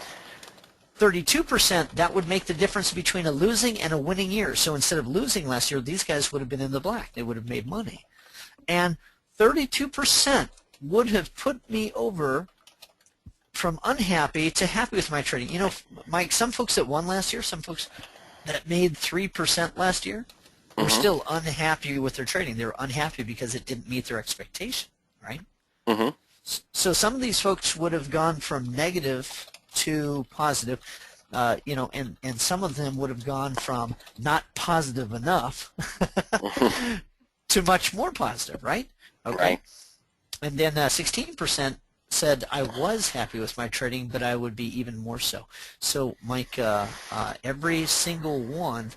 32%, that would make the difference between a losing and a winning year. So instead of losing last year, these guys would have been in the black. They would have made money. And 32% would have put me over from unhappy to happy with my trading. You know, Mike, some folks that won last year, some folks that made 3% last year, were still unhappy with their trading. They were unhappy because it didn't meet their expectation, right? Mm-hmm. So some of these folks would have gone from negative to positive, and some of them would have gone from not positive enough to much more positive, right? Okay. Right. And then 16% said I was happy with my trading, but I would be even more so. So, Mike, every single one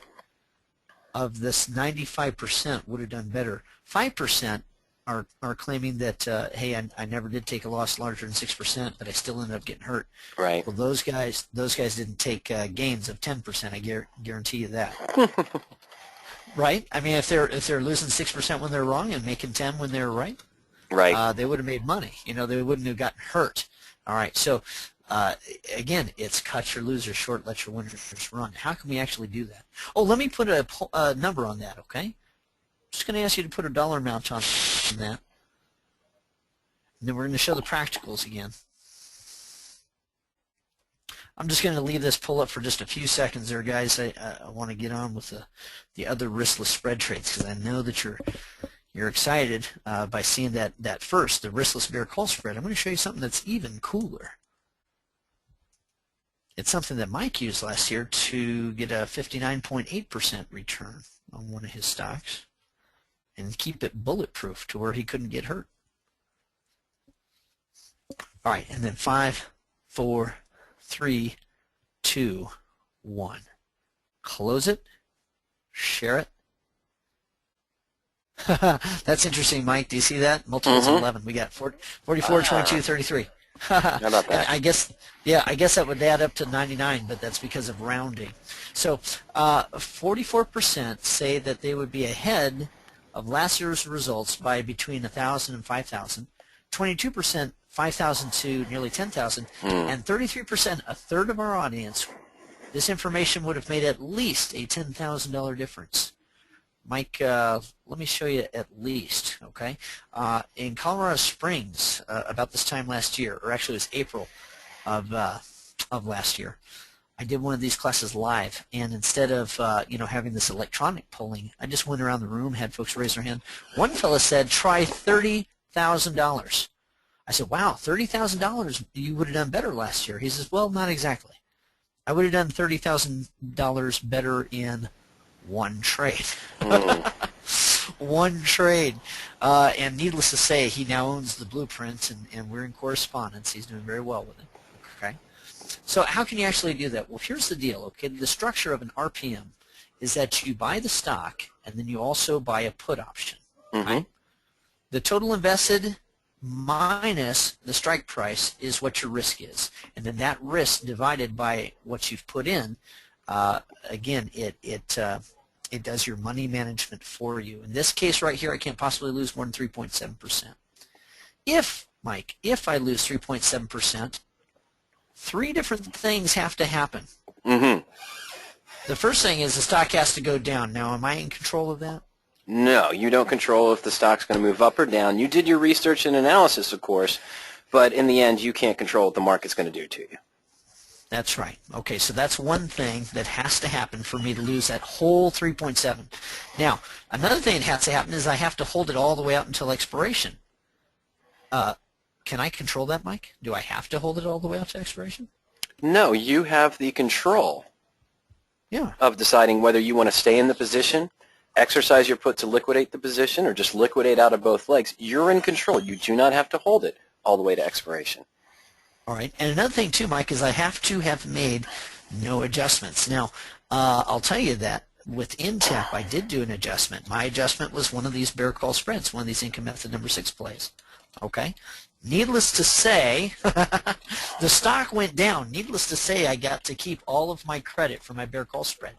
of this 95% would have done better. 5% are claiming that, hey, I never did take a loss larger than 6%, but I still ended up getting hurt. Right. Well, those guys didn't take gains of 10%. I guarantee you that. Right? I mean, if they're losing 6% when they're wrong and making 10 when they're right, right. they would have made money. You know, they wouldn't have gotten hurt. All right. So again, it's cut your losers short, let your winners run. How can we actually do that? Oh, let me put a number on that, okay? I'm just going to ask you to put a dollar amount on that. And then we're going to show the practicals again. I'm just going to leave this pull up for just a few seconds there, guys. I want to get on with the other riskless spread trades because I know that you're excited by seeing that first, the riskless bear call spread. I'm going to show you something that's even cooler. It's something that Mike used last year to get a 59.8% return on one of his stocks and keep it bulletproof to where he couldn't get hurt. All right, and then 5, 4, 3, 2, 1. Close it. Share it. That's interesting, Mike. Do you see that? Multiples of 11. We got 44, 22, 33. How about that? I guess that would add up to 99, but that's because of rounding. So 44% say that they would be ahead of last year's results by between 1,000 and 5,000. 22%, 5,000 to nearly 10,000, and 33%, a third of our audience. This information would have made at least a $10,000 difference. Mike, let me show you at least, okay? In Colorado Springs, about this time last year, or actually it was April of last year, I did one of these classes live, and instead of having this electronic polling, I just went around the room, had folks raise their hand. One fella said, try $30,000. I said, wow, $30,000, you would have done better last year. He says, well, not exactly. I would have done $30,000 better in one trade. One trade. And needless to say, he now owns the blueprint, and we're in correspondence. He's doing very well with it. Okay. So how can you actually do that? Well, here's the deal. Okay, the structure of an RPM is that you buy the stock, and then you also buy a put option. Mm-hmm. Right? The total invested minus the strike price is what your risk is. And then that risk divided by what you've put in, again, it does your money management for you. In this case right here, I can't possibly lose more than 3.7%. Mike, if I lose 3.7%, three different things have to happen. Mm-hmm. The first thing is the stock has to go down. Now, am I in control of that? No, you don't control if the stock's going to move up or down. You did your research and analysis, of course, but in the end, you can't control what the market's going to do to you. That's right. Okay, so that's one thing that has to happen for me to lose that whole 3.7. Now, another thing that has to happen is I have to hold it all the way out until expiration. Can I control that, Mike? Do I have to hold it all the way out to expiration? No, you have the control of deciding whether you want to stay in the position, exercise your put to liquidate the position, or just liquidate out of both legs. You're in control. You do not have to hold it all the way to expiration. All right. And another thing, too, Mike, is I have to have made no adjustments. Now, I'll tell you that with InTap, I did do an adjustment. My adjustment was one of these bear call spreads, one of these income method number 6 plays. Okay? Needless to say, the stock went down. Needless to say, I got to keep all of my credit for my bear call spread.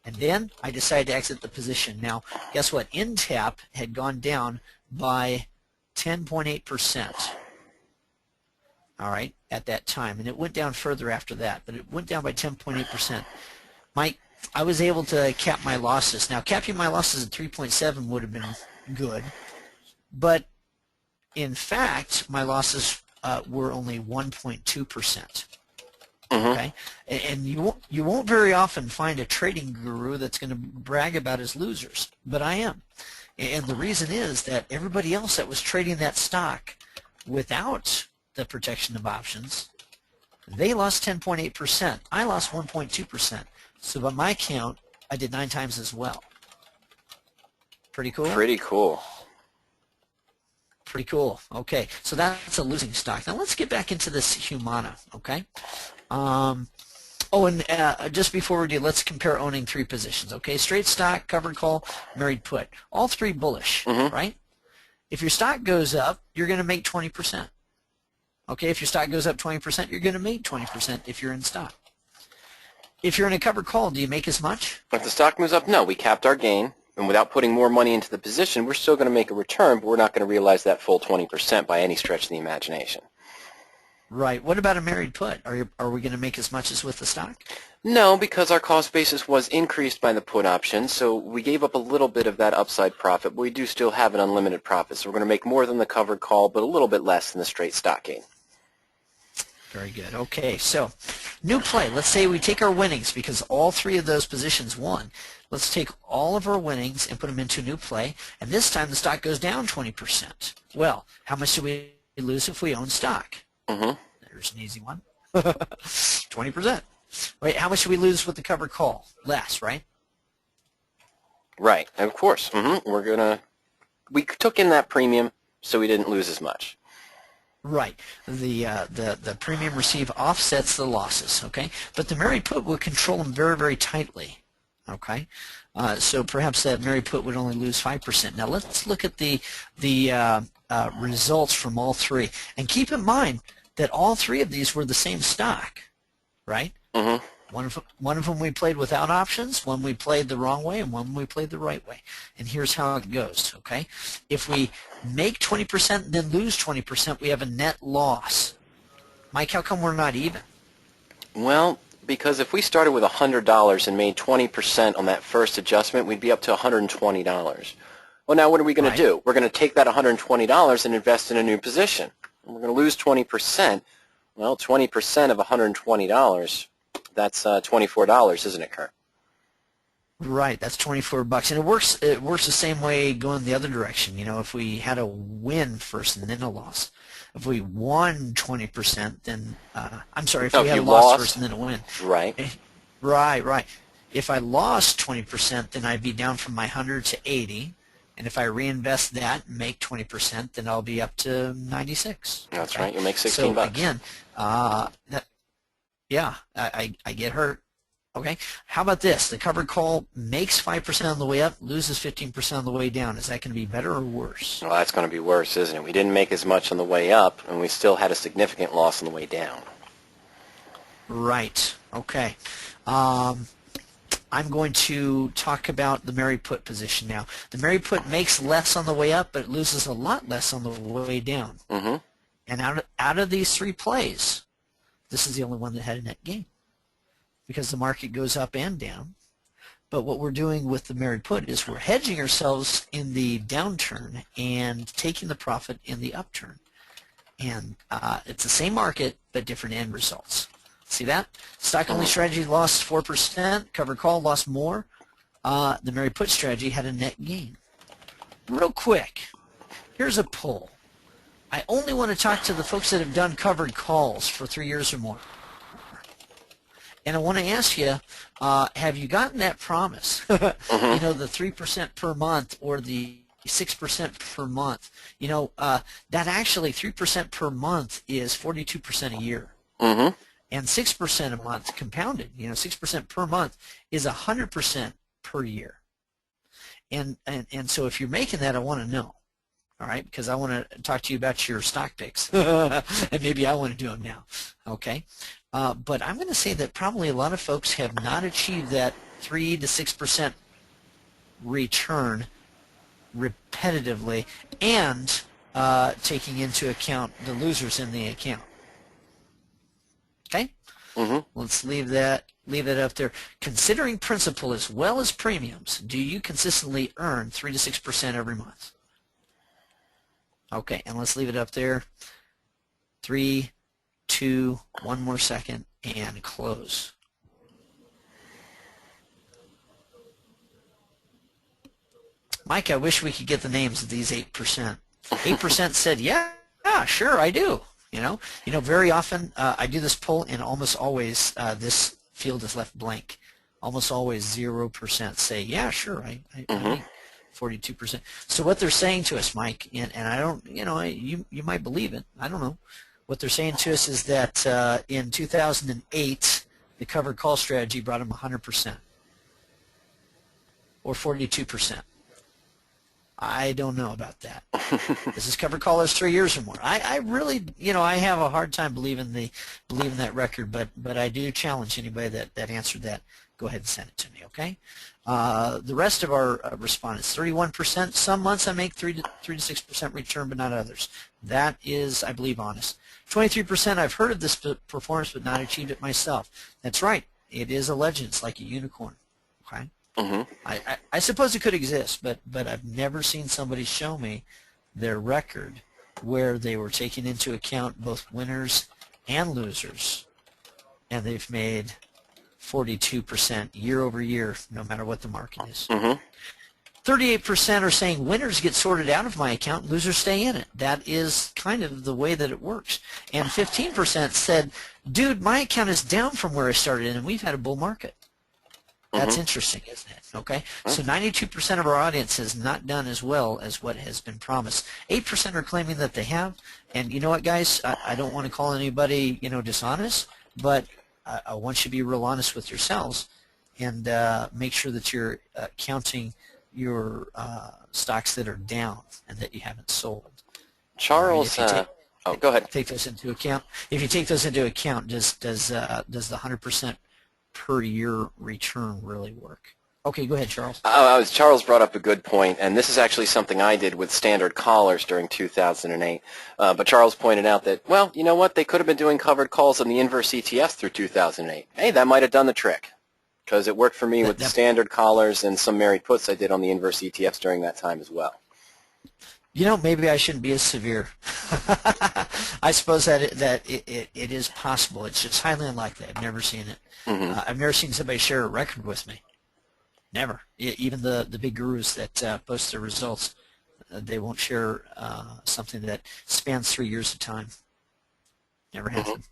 And then I decided to exit the position. Now, guess what? InTap had gone down by 10.8%. All right, at that time. And it went down further after that, but it went down by 10.8%. Mike, I was able to cap my losses. Now, capping my losses at 3.7 would have been good, but in fact, my losses were only 1.2%. Okay, and you won't very often find a trading guru that's going to brag about his losers, but I am. And the reason is that everybody else that was trading that stock without the protection of options, they lost 10.8%. I lost 1.2%. So by my count, I did 9 times as well. Pretty cool? Pretty cool. Pretty cool. Okay, so that's a losing stock. Now let's get back into this Humana, okay? Just before we do, let's compare owning 3 positions, okay? Straight stock, covered call, married put. All 3 bullish, right? If your stock goes up, you're going to make 20%. Okay, if your stock goes up 20%, you're going to make 20% if you're in stock. If you're in a covered call, do you make as much? If the stock moves up, no. We capped our gain, and without putting more money into the position, we're still going to make a return, but we're not going to realize that full 20% by any stretch of the imagination. Right. What about a married put? Are we going to make as much as with the stock? No, because our cost basis was increased by the put option, so we gave up a little bit of that upside profit, but we do still have an unlimited profit, so we're going to make more than the covered call, but a little bit less than the straight stock gain. Very good. Okay, so new play. Let's say we take our winnings because all 3 of those positions won. Let's take all of our winnings and put them into new play, and this time the stock goes down 20%. Well, how much do we lose if we own stock? There's an easy one. 20%. Wait, how much do we lose with the covered call? Less, right? Right, of course. We took in that premium, so we didn't lose as much. Right. The premium received offsets the losses, okay? But the married put would control them very, very tightly, okay? So perhaps that married put would only lose 5%. Now let's look at the results from all 3. And keep in mind that all 3 of these were the same stock, right? One of them we played without options, one we played the wrong way, and one we played the right way. And here's how it goes, okay? If we make 20% and then lose 20%, we have a net loss. Mike, how come we're not even? Well, because if we started with $100 and made 20% on that first adjustment, we'd be up to $120. Well, now what are we going to do? We're going to take that $120 and invest in a new position. And we're going to lose 20%. Well, 20% of $120, that's $24, isn't it, Kurt? Right, that's $24, and it works the same way going the other direction. You know, if we had a win first and then a loss. If we won 20%, then I'm sorry, if we had a loss first and then a win. Right. Right. If I lost 20%, then I'd be down from my 100 to 80, and if I reinvest that and make 20%, then I'll be up to 96. That's right. You'll make $16. So again, I get hurt. Okay, how about this? The covered call makes 5% on the way up, loses 15% on the way down. Is that going to be better or worse? Well, that's going to be worse, isn't it? We didn't make as much on the way up, and we still had a significant loss on the way down. Right. Okay. I'm going to talk about the Mary Put position now. The Mary Put makes less on the way up, but it loses a lot less on the way down. Mm-hmm. And out of these three plays, this is the only one that had a net gain because the market goes up and down. But what we're doing with the Mary Put is we're hedging ourselves in the downturn and taking the profit in the upturn. And it's the same market, but different end results. See that? Stock-only strategy lost 4%. Covered call lost more. The Mary Put strategy had a net gain. Real quick, here's a poll. I only want to talk to the folks that have done covered calls for 3 years or more. And I want to ask you, have you gotten that promise? You know, the 3% per month or the 6% per month. You know, that actually 3% per month is 42% a year. Mm-hmm. And 6% a month compounded, you know, 6% per month is 100% per year. And so if you're making that, I want to know, all right, because I want to talk to you about your stock picks. And maybe I want to do them now, okay? But I'm going to say that probably a lot of folks have not achieved that 3 to 6% return repetitively and taking into account the losers in the account. Okay? Mm-hmm. Let's leave that up there. Considering principal as well as premiums, do you consistently earn 3 to 6% every month? Okay, and let's leave it up there. 3, 2, 1 more second, and close. Mike, I wish we could get the names of these 8%. 8% said, yeah, sure, I do. You know, very often I do this poll, and almost always this field is left blank. Almost always 0% say, yeah, sure, I 42%. So what they're saying to us, Mike, and I don't, you know, you might believe it. I don't know. What they're saying to us is that in 2008, the covered call strategy brought them 100% or 42%. I don't know about that. This is covered callers 3 years or more. I really, you know, I have a hard time believing that record, but I do challenge anybody that answered that. Go ahead and send it to me, okay? The rest of our respondents, 31%. Some months I make 3 to 6% return, but not others. That is, I believe, honest. 23%. I've heard of this performance, but not achieved it myself. That's right. It is a legend. It's like a unicorn. Okay. Mm-hmm. I suppose it could exist, but I've never seen somebody show me their record where they were taking into account both winners and losers, and they've made 42% year over year, no matter what the market is. Mm-hmm. 38% are saying winners get sorted out of my account, losers stay in it. That is kind of the way that it works. And 15% said, dude, my account is down from where I started, and we've had a bull market. That's interesting, isn't it? Okay, so 92% of our audience has not done as well as what has been promised. 8% are claiming that they have, and you know what, guys? I don't want to call anybody, you know, dishonest, but I want you to be real honest with yourselves and make sure that you're counting your stocks that are down and that you haven't sold. Charles, go ahead. Take those into account. If you take those into account, does the 100% per year return really work? Okay, go ahead, Charles. Charles brought up a good point, and this is actually something I did with standard callers during 2008. But Charles pointed out that, well, you know what? They could have been doing covered calls on the inverse ETFs through 2008. Hey, that might have done the trick, because it worked for me with the standard callers and some Mary Puts I did on the inverse ETFs during that time as well. You know, maybe I shouldn't be as severe. I suppose that it is possible. It's just highly unlikely. I've never seen it. I've never seen somebody share a record with me. Never. Even the big gurus that post their results, they won't share something that spans 3 years of time. Never happened.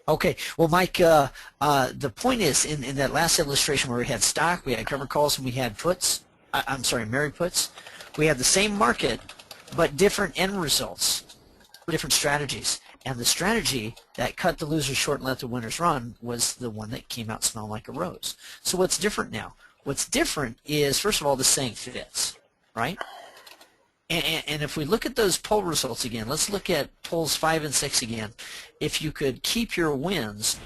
Okay. Well, Mike, the point is, in that last illustration where we had stock, we had covered calls, and we had puts, I'm sorry, Mary Puts, we had the same market, but different end results, different strategies. And the strategy that cut the losers short and let the winners run was the one that came out smelling like a rose. So what's different now? What's different is, first of all, the saying fits, right? And if we look at those poll results again, let's look at polls 5 and 6 again. If you could keep your wins,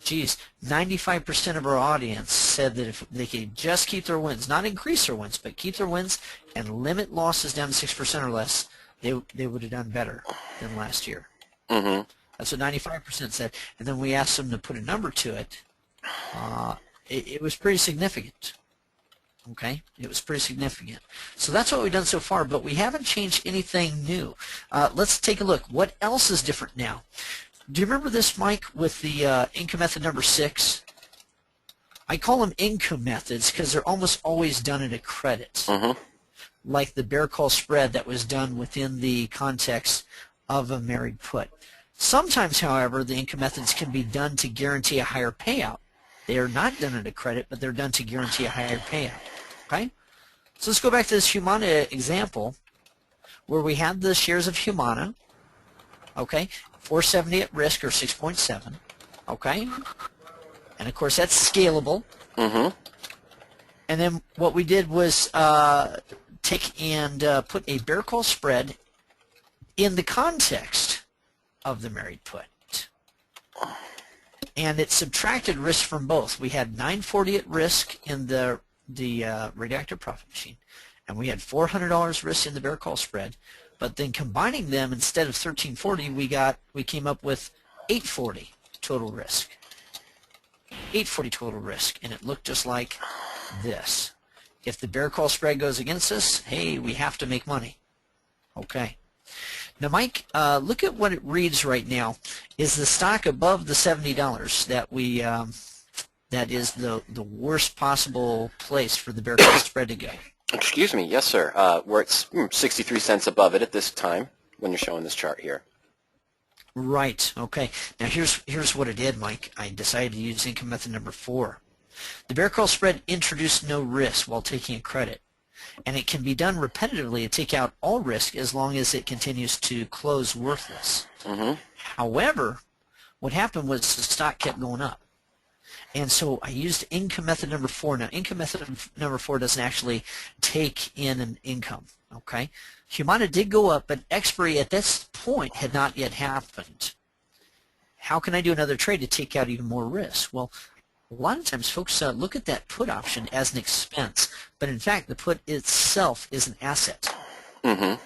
geez, 95% of our audience said that if they could just keep their wins, not increase their wins, but keep their wins and limit losses down to 6% or less, they would have done better than last year. Mm-hmm. That's what 95% said. And then we asked them to put a number to it. It was pretty significant. Okay, it was pretty significant. So that's what we've done so far, but we haven't changed anything new. Let's take a look. What else is different now? Do you remember this, Mike, with the income method number 6? I call them income methods because they're almost always done at a credit, Mm-hmm. like the bear call spread that was done within the context of a married put. Sometimes, however, the income methods can be done to guarantee a higher payout. They are not done at a credit, but they're done to guarantee a higher payout. Okay? So let's go back to this Humana example where we had the shares of Humana, okay, 470 at risk or 6.7, okay? And of course that's scalable. Mm-hmm. And then what we did was take and put a bear call spread in the context of the married put. And it subtracted risk from both. We had 940 at risk in the RadioActive profit machine, and we had $400 risk in the bear call spread. But then combining them, instead of 1340, we came up with 840 total risk. 840 total risk, and it looked just like this. If the bear call spread goes against us, hey, we have to make money. Okay. Now, Mike, look at what it reads right now. Is the stock above the $70 that we that is the worst possible place for the bear call spread to go? Excuse me, yes, sir. We're at 63 cents above it at this time when you're showing this chart here. Right. Okay. Now here's what I did, Mike. I decided to use income method number 4. The bear call spread introduced no risk while taking a credit, and it can be done repetitively to take out all risk as long as it continues to close worthless. Mm-hmm. However, what happened was the stock kept going up. And so I used income method number 4. Now, income method number 4 doesn't actually take in an income, okay? Humana did go up, but expiry at this point had not yet happened. How can I do another trade to take out even more risk? Well, a lot of times folks look at that put option as an expense, but in fact the put itself is an asset. Mm-hmm.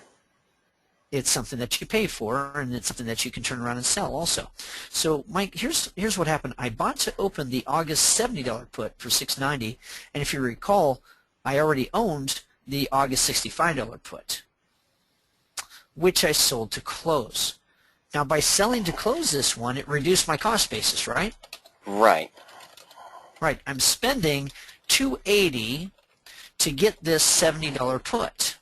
It's something that you pay for, and it's something that you can turn around and sell also. So, Mike, here's what happened. I bought to open the August $70 put for $6.90, and if you recall, I already owned the August $65 put, which I sold to close. Now, by selling to close this one, it reduced my cost basis, right? Right. Right. I'm spending $280 to get this $70 put.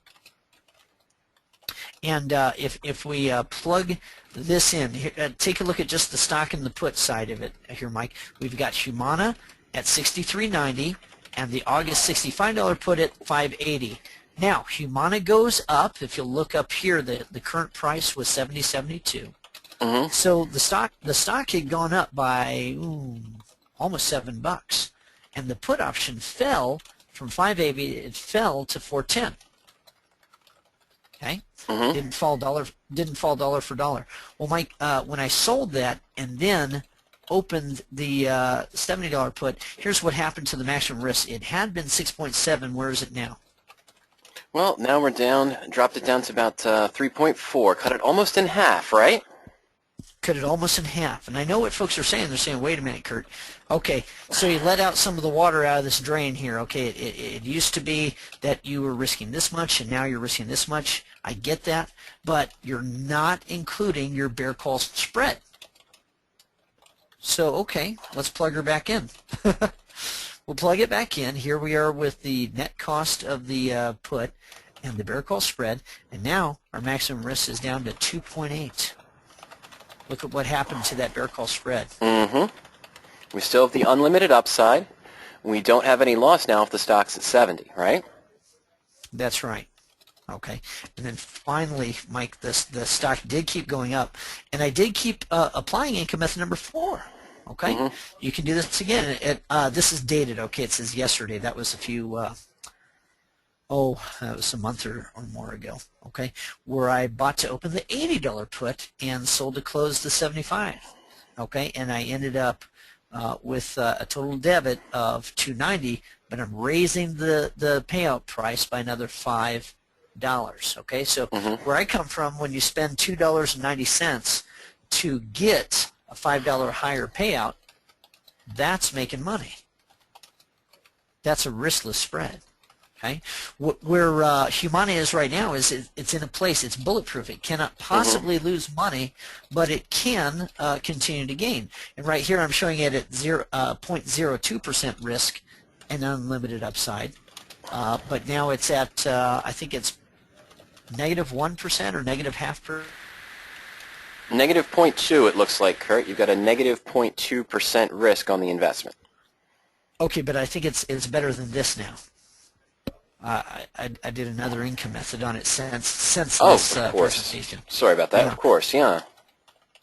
And if we plug this in, here, take a look at just the stock and the put side of it here, Mike. We've got Humana at $63.90 and the August $65 put at $5.80. Now, Humana goes up. If you'll look up here, the current price was $70.72. Mm-hmm. So the stock had gone up by almost $7, and the put option fell from $5.80. It fell to $4.10. Okay. Mm-hmm. Didn't fall dollar for dollar. Well, Mike, when I sold that and then opened the $70 put, here's what happened to the maximum risk. It had been 6.7. Where is it now? Well, now we're down, dropped it down to about 3.4. Cut it almost in half, right? Cut it almost in half. And I know what folks are saying. They're saying, wait a minute, Kurt. Okay, so you let out some of the water out of this drain here. Okay, it used to be that you were risking this much, and now you're risking this much. I get that, but you're not including your bear call spread. So, okay, let's plug her back in. We'll plug it back in. Here we are with the net cost of the put and the bear call spread, and now our maximum risk is down to 2.8. Look at what happened to that bear call spread. Mm-hmm. We still have the unlimited upside. We don't have any loss now if the stock's at 70, right? That's right. Okay, and then finally, Mike, the stock did keep going up, and I did keep applying income method number 4. Okay, Mm-hmm. you can do this again. This is dated. Okay, it says yesterday. That was a few. That was a month or more ago. Okay, where I bought to open the $80 put and sold to close the 75. Okay, and I ended up with a total debit of 290, but I'm raising the payout price by another $5. Okay, so Mm-hmm. where I come from, when you spend $2.90 to get a $5 higher payout, that's making money. That's a riskless spread. Okay, where Humana is right now is it's in a place, it's bulletproof. It cannot Mm-hmm. possibly lose money, but it can continue to gain. And right here I'm showing it at 0.02% risk and unlimited upside. But now it's at, I think it's -1% or -0.5%. Negative 0.2, it looks like, Kurt. You've got a negative 0.2% risk on the investment. Okay, but I think it's better than this now. I did another income method on it since Oh, this of course. presentation. Sorry about that. Yeah. Of course, yeah.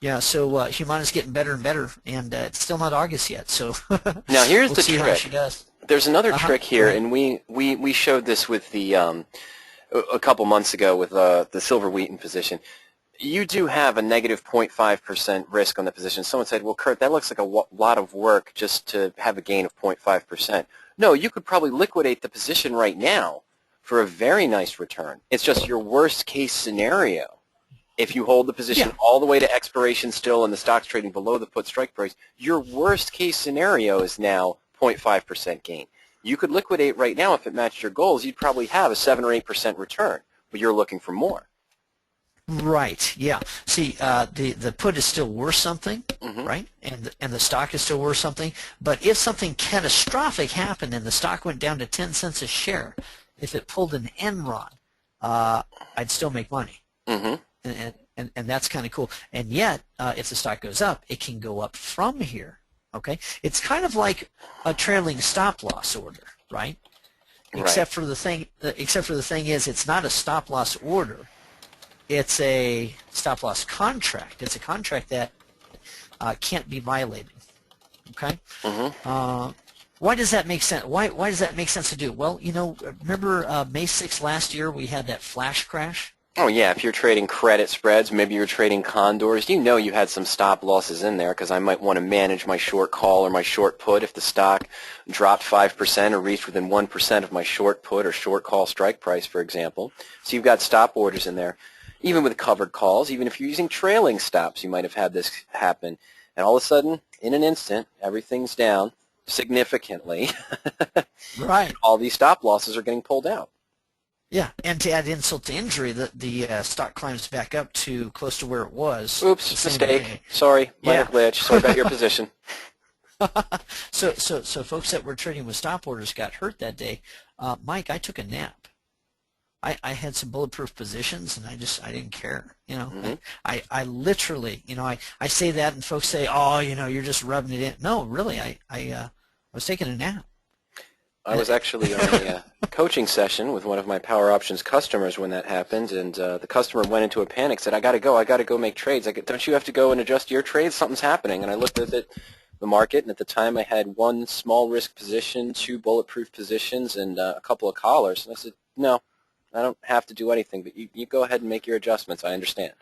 Yeah, so Humana's getting better and better, and it's still not August yet, so Now, here's we'll the see how she trick. does. There's another Uh-huh. trick Go here, ahead. and we showed this with the a couple months ago with the silver wheaton position. You do have a negative 0.5% risk on the position. Someone said, well, Kurt, that looks like a lot of work just to have a gain of 0.5%. No, you could probably liquidate the position right now for a very nice return. It's just your worst case scenario. If you hold the position Yeah, all the way to expiration still and the stock's trading below the put strike price, your worst case scenario is now 0.5% gain. You could liquidate right now if it matched your goals. You'd probably have a 7 or 8% return, but you're looking for more. right. Yeah. See, the put is still worth something, Mm-hmm. right? And the stock is still worth something. But if something catastrophic happened and the stock went down to 10 cents a share, if it pulled an Enron, I'd still make money. Mm-hmm. And that's kind of cool. And yet, if the stock goes up, it can go up from here. Okay, it's kind of like a trailing stop loss order, right? Right. Except for the thing is, it's not a stop loss order. It's a stop loss contract. It's a contract that can't be violated. Okay. Mm-hmm. Why does that make sense? Why does that make sense to do? Well, remember May 6th last year we had that flash crash. Oh, yeah, if you're trading credit spreads, maybe you're trading condors, you had some stop losses in there because I might want to manage my short call or my short put if the stock dropped 5% or reached within 1% of my short put or short call strike price, for example. So you've got stop orders in there. Even with covered calls, even if you're using trailing stops, you might have had this happen. And all of a sudden, in an instant, everything's down significantly. Right. All these stop losses are getting pulled out. Yeah, and to add insult to injury, the stock climbs back up to close to where it was the Oops, same mistake. day. Sorry, minor Yeah. glitch. Sorry about your position. So folks that were trading with stop orders got hurt that day. Mike, I took a nap. I had some bulletproof positions, and I didn't care. Mm-hmm. I literally, I say that, and folks say, oh, you're just rubbing it in. No, really, I was taking a nap. I was actually on a coaching session with one of my Power Options customers when that happened, and the customer went into a panic, said, I got to go make trades. Don't you have to go and adjust your trades? Something's happening. And I looked at the market, and at the time I had one small risk position, 2 bulletproof positions, and a couple of collars. And I said, no, I don't have to do anything, but you go ahead and make your adjustments. I understand.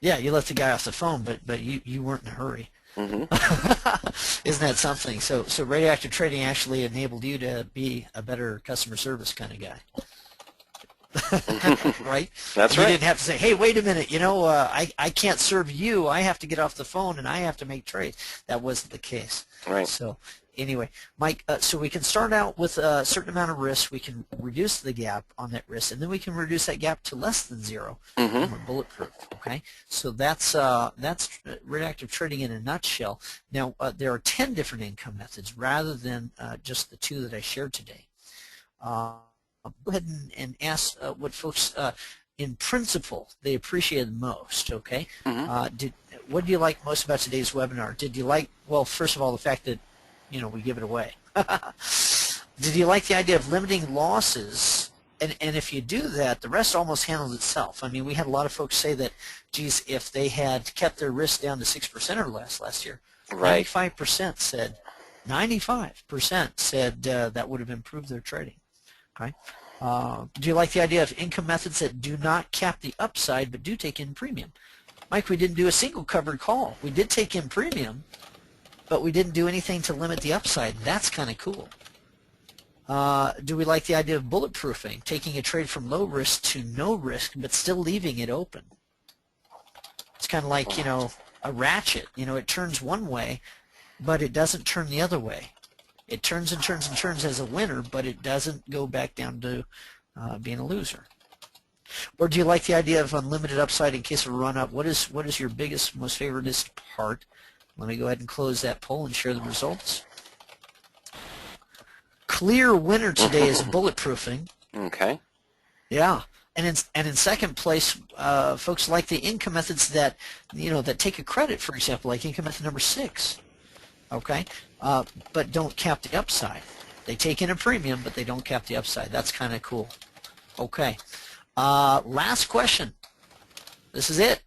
Yeah, you let the guy off the phone, but you weren't in a hurry. Mm-hmm. Isn't that something? So RadioActive trading actually enabled you to be a better customer service kind of guy. Right? That's You right. didn't have to say, hey, wait a minute, I can't serve you. I have to get off the phone and I have to make trades. That wasn't the case. Right. So anyway, Mike, so we can start out with a certain amount of risk. We can reduce the gap on that risk, and then we can reduce that gap to less than 0 Mm-hmm. when we're bulletproof. Okay, so that's RadioActive trading in a nutshell. Now there are 10 different income methods rather than just the 2 that I shared today. Go ahead and ask what folks in principle they appreciated most. Okay, Mm-hmm. what do you like most about today's webinar? Did you like, well, first of all, the fact that we give it away. Did you like the idea of limiting losses And if you do that, the rest almost handles itself. I mean, we had a lot of folks say that, geez, if they had kept their risk down to 6% or less last year, Right. 95% said, 95% said that would have improved their trading. Okay. Do you like the idea of income methods that do not cap the upside but do take in premium? Mike, we didn't do a single covered call. We did take in premium, but we didn't do anything to limit the upside. That's kind of cool. Do we like the idea of bulletproofing, taking a trade from low risk to no risk, but still leaving it open? It's kind of like, a ratchet. It turns one way, but it doesn't turn the other way. It turns and turns and turns as a winner, but it doesn't go back down to being a loser. Or do you like the idea of unlimited upside in case of a run-up? What is your biggest, most favoritist part? Let me go ahead and close that poll and share the results. Clear winner today is bulletproofing. Okay. Yeah. And in second place, folks like the income methods that take a credit, for example, like income method number 6. Okay, but don't cap the upside. They take in a premium, but they don't cap the upside. That's kind of cool. Okay, last question. This is it.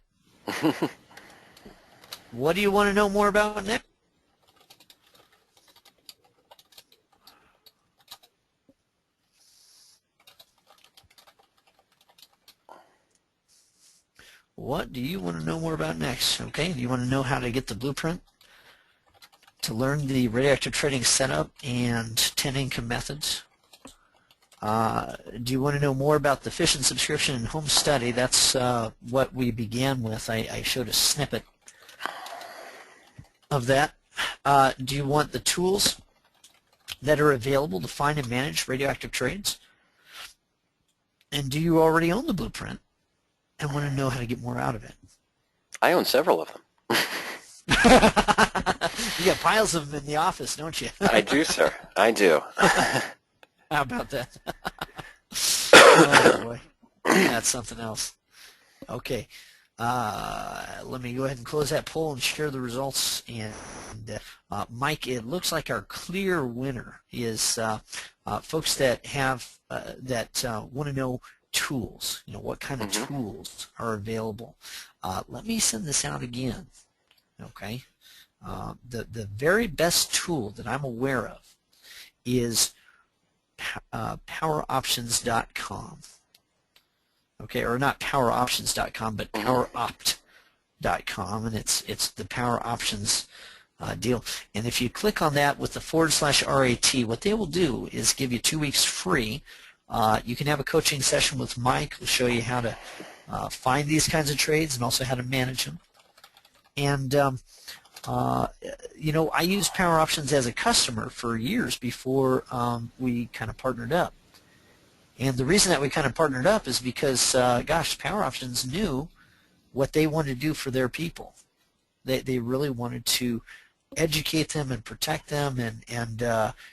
What do you want to know more about next? What do you want to know more about next? Okay, do you want to know how to get the blueprint to learn the radioactive trading setup and 10 income methods? Do you want to know more about the fish and subscription and home study? That's what we began with. I showed a snippet of that. Do you want the tools that are available to find and manage radioactive trades? And do you already own the blueprint and want to know how to get more out of it? I own several of them. You got piles of them in the office, don't you? I do, sir. I do. How about that? Oh, boy. That's something else. Okay. Let me go ahead and close that poll and share the results. And Mike, it looks like our clear winner is folks that have want to know tools. What kind of tools are available. Let me send this out again. Okay. The very best tool that I'm aware of is poweroptions.com. Okay, or not poweroptions.com, but poweropt.com, and it's the Power Options deal. And if you click on that with the /RAT, what they will do is give you 2 weeks free. You can have a coaching session with Mike. We'll show you how to find these kinds of trades and also how to manage them. And I used Power Options as a customer for years before we kind of partnered up. And the reason that we kind of partnered up is because, Power Options knew what they wanted to do for their people. They really wanted to educate them and protect them and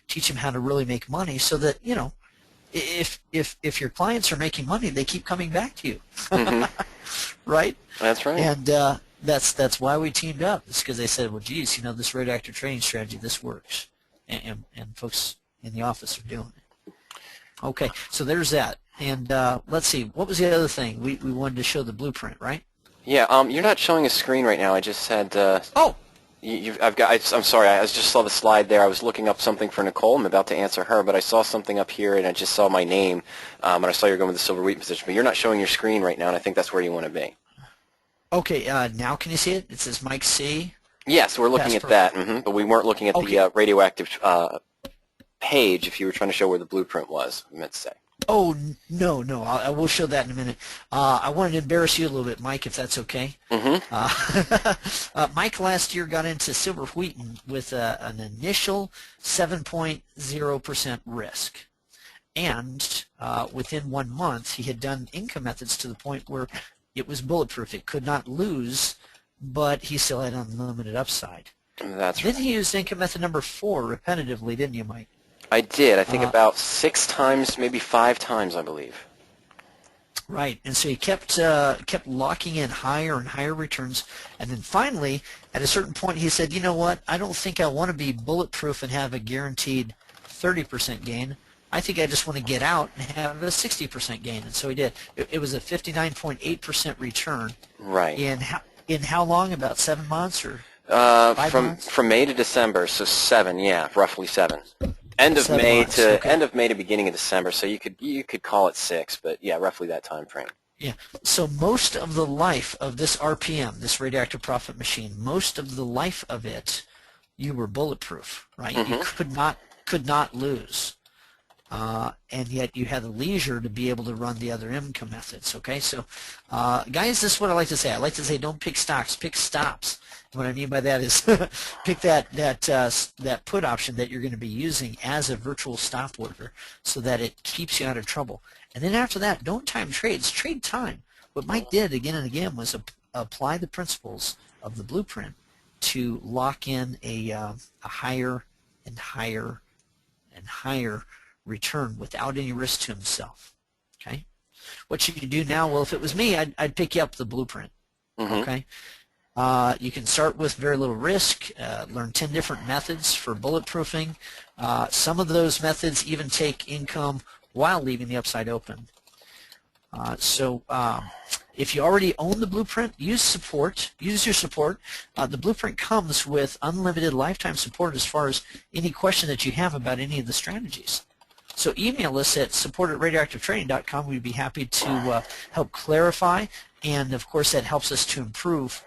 teach them how to really make money so that, if your clients are making money, they keep coming back to you. Right? That's right. And that's why we teamed up. It's because they said, well, geez, this radioactive trading strategy, this works. And folks in the office are doing it. Okay, so there's that. And let's see, what was the other thing? We wanted to show the blueprint, right? Yeah, you're not showing a screen right now. I just had... Oh! I'm sorry, I just saw the slide there. I was looking up something for Nicole. I'm about to answer her, but I saw something up here, and I just saw my name, and I saw you're going with the silver wheat position. But you're not showing your screen right now, and I think that's where you want to be. Okay, now can you see it? It says Mike C. Yes, we're looking at that, but we weren't looking at the radioactive page if you were trying to show where the blueprint was, I meant to say. Oh, no, I will show that in a minute. I wanted to embarrass you a little bit, Mike, if that's okay. Mike last year got into silver wheaton with an initial 7.0% risk. And within 1 month, he had done income methods to the point where it was bulletproof. It could not lose, but he still had unlimited upside. That's right. Then he used income method number 4 repetitively, didn't you, Mike? I did. I think about 6 times, maybe 5 times, I believe. Right, and so he kept locking in higher and higher returns, and then finally, at a certain point, he said, you know what, I don't think I want to be bulletproof and have a guaranteed 30% gain. I think I just want to get out and have a 60% gain. And so he did. It was a 59.8% return. Right. In how long? About 7 months or 5 From months? May to December, so 7, yeah, roughly 7. End of 7 May months. to Okay. end of May to beginning of December, so you could call it 6, but yeah, roughly that time frame. Yeah. So most of the life of this RPM, this radioactive profit machine, most of the life of it, you were bulletproof, right? You could not lose. And yet you had the leisure to be able to run the other income methods. Okay, so guys, this is what I like to say. I like to say, don't pick stocks, pick stops. And what I mean by that is pick that put option that you're going to be using as a virtual stop order, so that it keeps you out of trouble. And then after that, don't time trades. Trade time. What Mike did again and again was apply the principles of the blueprint to lock in a higher and higher and higher return without any risk to himself. Okay, what you can do now, well, if it was me, I'd pick you up the blueprint. Okay, you can start with very little risk, learn 10 different methods for bulletproofing. Some of those methods even take income while leaving the upside open. So if you already own the blueprint, use your support. The blueprint comes with unlimited lifetime support as far as any question that you have about any of the strategies. So email us at support@radioactivetrading.com. We'd be happy to help clarify, and of course that helps us to improve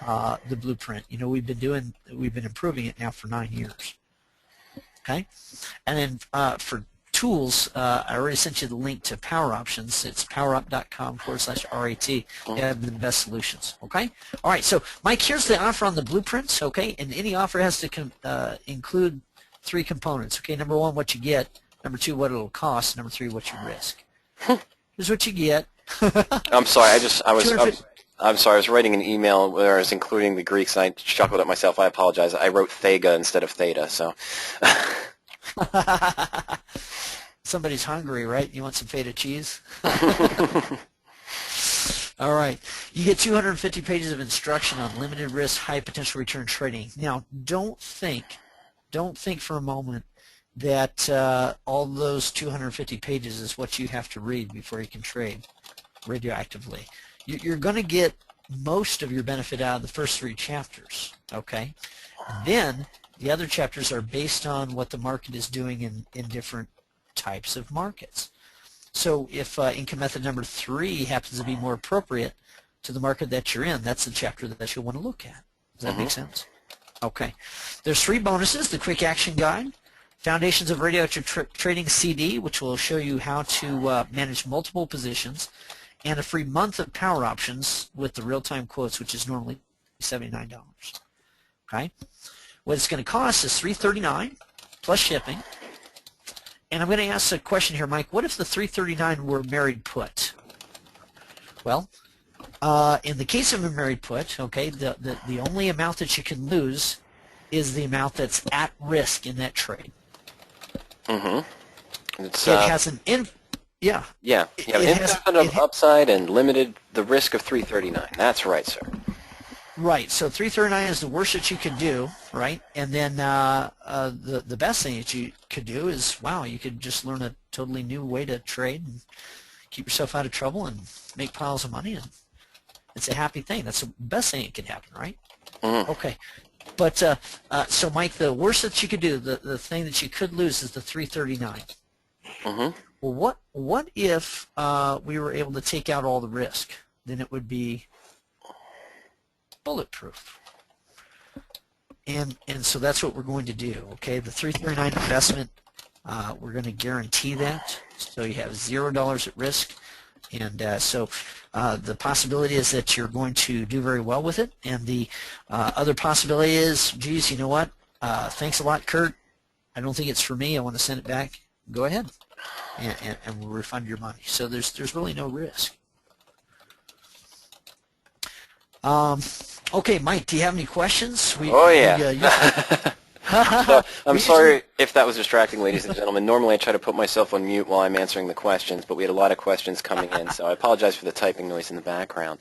the blueprint. You know, we've been improving it now for 9 years. Okay, and then for tools, I already sent you the link to Power Options. It's powerup.com/RAT. You have the best solutions. Okay. All right. So Mike, here's the offer on the blueprints. Okay, and any offer has to include 3 components. Okay, number 1, what you get. Number 2, what it'll cost. Number 3, what you risk. Here's what you get. I'm sorry. I'm sorry. I was writing an email where I was including the Greeks, and I chuckled at myself. I apologize. I wrote theta instead of theta. So. Somebody's hungry, right? You want some feta cheese? All right. You get 250 pages of instruction on limited risk, high potential return trading. Now, don't think for a moment that all those 250 pages is what you have to read before you can trade radioactively. You're going to get most of your benefit out of the first 3 chapters, okay? And then the other chapters are based on what the market is doing in different types of markets. So if income method number 3 happens to be more appropriate to the market that you're in, that's the chapter that you'll want to look at. Does that make sense? Okay. There's 3 bonuses: the Quick Action Guide, Foundations of Radioactive Trading CD, which will show you how to manage multiple positions, and a free month of Power Options with the real-time quotes, which is normally $79. Okay. What it's going to cost is $339 plus shipping. And I'm going to ask a question here, Mike. What if the $339 were married put? Well, in the case of a married put, okay, the only amount that you can lose is the amount that's at risk in that trade. It has an Yeah, infinite of upside and limited the risk of 339. That's right, sir. Right. So 339 is the worst that you could do, right? And then the best thing that you could do is, wow, you could just learn a totally new way to trade and keep yourself out of trouble and make piles of money, and it's a happy thing. That's the best thing that can happen, right? Okay. But so Mike, the worst that you could do, the thing that you could lose is the 339. Well, what if we were able to take out all the risk? Then it would be bulletproof. And so that's what we're going to do. Okay, the 339 investment, we're going to guarantee that, so you have $0 at risk. And so the possibility is that you're going to do very well with it. And the other possibility is, geez, you know what? Thanks a lot, Kurt. I don't think it's for me. I want to send it back. Go ahead, and we'll refund your money. So there's really no risk. Okay, Mike, do you have any questions? I'm sorry if that was distracting, ladies and gentlemen. Normally I try to put myself on mute while I'm answering the questions, but we had a lot of questions coming in, so I apologize for the typing noise in the background.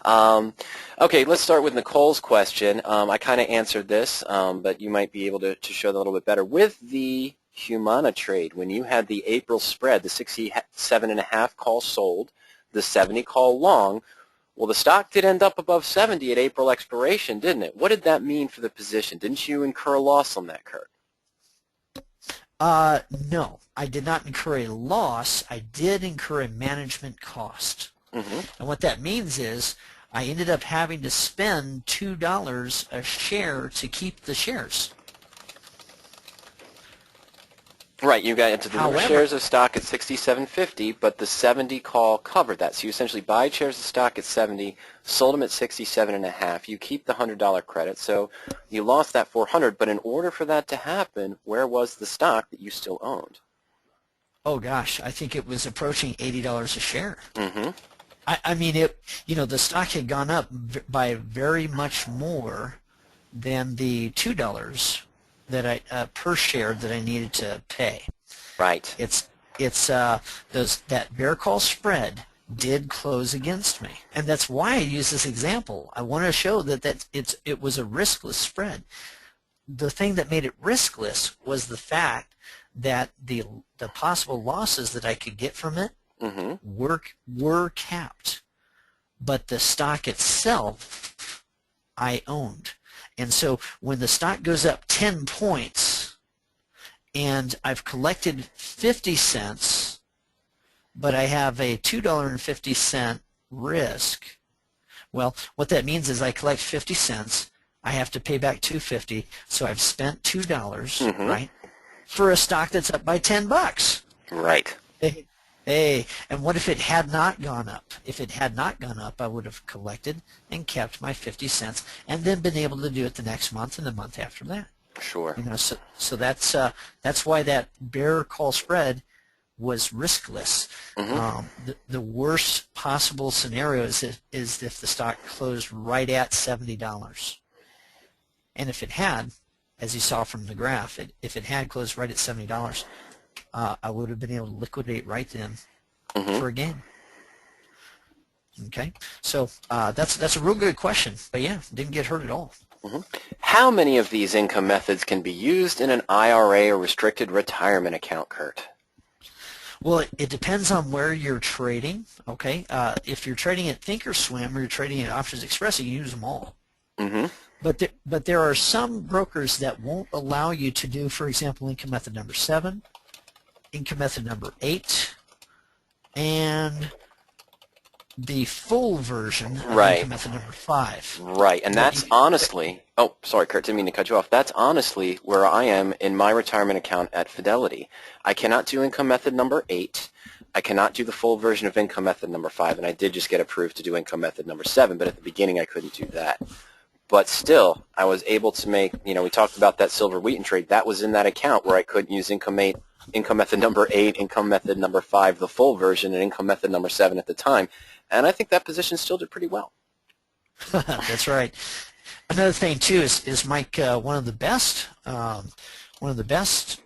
Okay, let's start with Nicole's question. I kind of answered this, but you might be able to show that a little bit better. With the Humana trade, when you had the April spread, the 67.5 call sold, the 70 call long, well, the stock did end up above 70 at April expiration, didn't it? What did that mean for the position? Didn't you incur a loss on that, Kurt? No, I did not incur a loss. I did incur a management cost. And what that means is I ended up having to spend $2 a share to keep the shares. Right, you got into the However, shares of stock at 67.50, but the 70 call covered that. So you essentially buy shares of stock at 70, sold them at 67.5. You keep the $100 credit, so you lost that 400. But in order for that to happen, where was the stock that you still owned? oh gosh, I think it was approaching $80 a share. Mm-hmm. I mean, the stock had gone up by very much more than the $2 that I per share that I needed to pay. Right. That bear call spread did close against me, and that's why I use this example. I want to show that it was a riskless spread. The thing that made it riskless was the fact that the possible losses that I could get from it were capped, but the stock itself I owned. And so when the stock goes up 10 points and I've collected 50 cents, but I have a $2.50 risk, well, what that means is I collect 50 cents, I have to pay back $2.50, so I've spent $2, right, for a stock that's up by 10 bucks. Right. Hey, and what if it had not gone up? If it had not gone up, I would have collected and kept my 50 cents and then been able to do it the next month and the month after that. Sure. So that's why that bear call spread was riskless. The worst possible scenario is if the stock closed right at $70. And if it had, as you saw from the graph, if it had closed right at $70, I would have been able to liquidate right then for a gain. Okay, so that's a real good question, but yeah, didn't get hurt at all. How many of these income methods can be used in an IRA or restricted retirement account, Kurt? Well, it depends on where you're trading. Okay, if you're trading at Thinkorswim or you're trading at Options Express, you can use them all. But there are some brokers that won't allow you to do, for example, income method number 7. Income method number 8, and the full version of income method number 5. Right, and that's honestly, oh, sorry, Kurt, didn't mean to cut you off. That's honestly where I am in my retirement account at Fidelity. I cannot do income method number 8. I cannot do the full version of income method number 5, and I did just get approved to do income method number 7, but at the beginning I couldn't do that. But still, I was able to make, we talked about that silver wheaton trade. That was in that account where I couldn't use income method number 8, income method number 5, the full version, and income method number 7 at the time. And I think that position still did pretty well. That's right. Another thing too is Mike, one of the best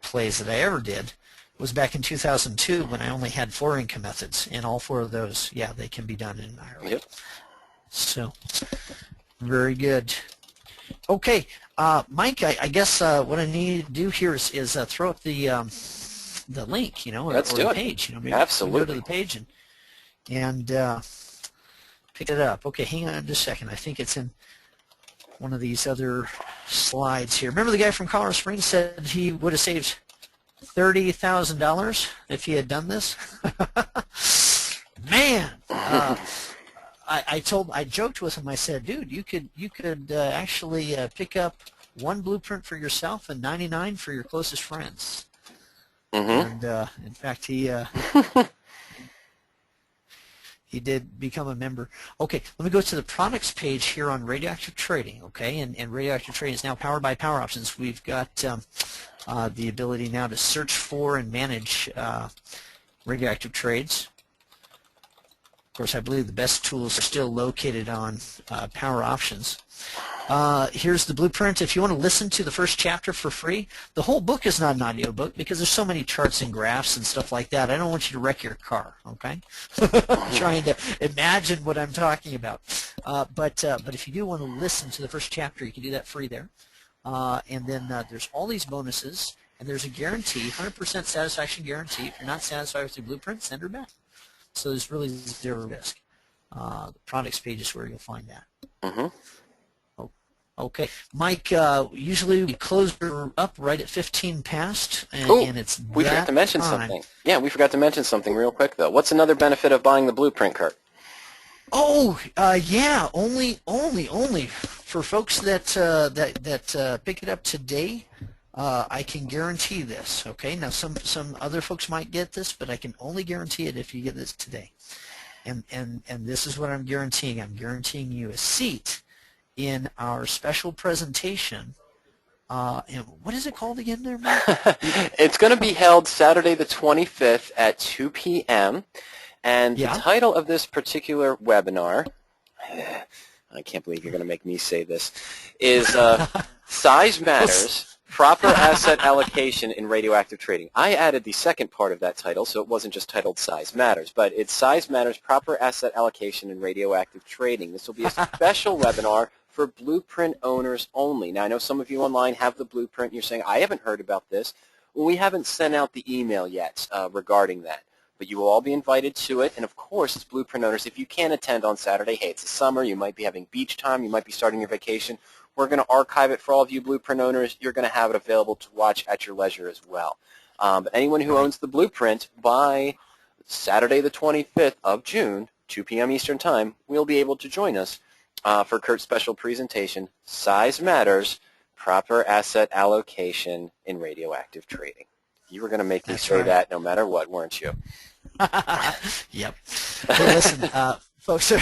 plays that I ever did was back in 2002 when I only had 4 income methods, and all 4 of those, yeah, they can be done in an IRA. Yep. So, very good. Okay, Mike, I guess what I need to do here is throw up the link, or the page. Maybe absolutely. Go to the page and pick it up. Okay, hang on just a second. I think it's in one of these other slides here. Remember the guy from Colorado Springs said he would have saved $30,000 if he had done this? Man, I joked with him. I said, dude, you could actually pick up 1 blueprint for yourself and 99 for your closest friends. And in fact, he did become a member. Okay, let me go to the products page here on Radioactive Trading. Okay, and Radioactive Trading is now powered by Power Options. We've got the ability now to search for and manage radioactive trades. Of course, I believe the best tools are still located on Power Options. Here's the blueprint. If you want to listen to the first chapter for free, the whole book is not an audio book because there's so many charts and graphs and stuff like that. I don't want you to wreck your car, okay? Trying to imagine what I'm talking about. But if you do want to listen to the first chapter, you can do that free there. And then there's all these bonuses, And there's a guarantee, 100% satisfaction guarantee. If you're not satisfied with your blueprint, send her back. So there's really zero risk. The products page is where you'll find that. Mm-hmm. Okay, Mike. Usually we close her up right at 15 past, and it's we forgot to mention time. something. Yeah, we forgot to mention something real quick though. What's another benefit of buying the blueprint, Kurt? Oh, yeah. Only for folks that pick it up today. I can guarantee this. Okay. Now some other folks might get this, but I can only guarantee it if you get this today. And this is what I'm guaranteeing. I'm guaranteeing you a seat in our special presentation. And what is it called again there, Mike? It's going to be held Saturday the 25th at 2 p.m. And the title of this particular webinar, I can't believe you're going to make me say this, is Size Matters, Proper Asset Allocation in Radioactive Trading. I added the second part of that title, so it wasn't just titled Size Matters, but it's Size Matters, Proper Asset Allocation in Radioactive Trading. This will be a special webinar for blueprint owners only. Now, I know some of you online have the blueprint, and you're saying, I haven't heard about this. Well, we haven't sent out the email yet regarding that. But you will all be invited to it, and of course, as blueprint owners, if you can't attend on Saturday, hey, it's the summer, you might be having beach time, you might be starting your vacation, we're going to archive it for all of you blueprint owners. You're going to have it available to watch at your leisure as well. But anyone who owns the blueprint by Saturday the 25th of June, 2 p.m. Eastern Time, will be able to join us for Kurt's special presentation, Size Matters, Proper Asset Allocation in Radioactive Trading. You were going to make me say that no matter what, weren't you? Yep. Hey, listen, folks,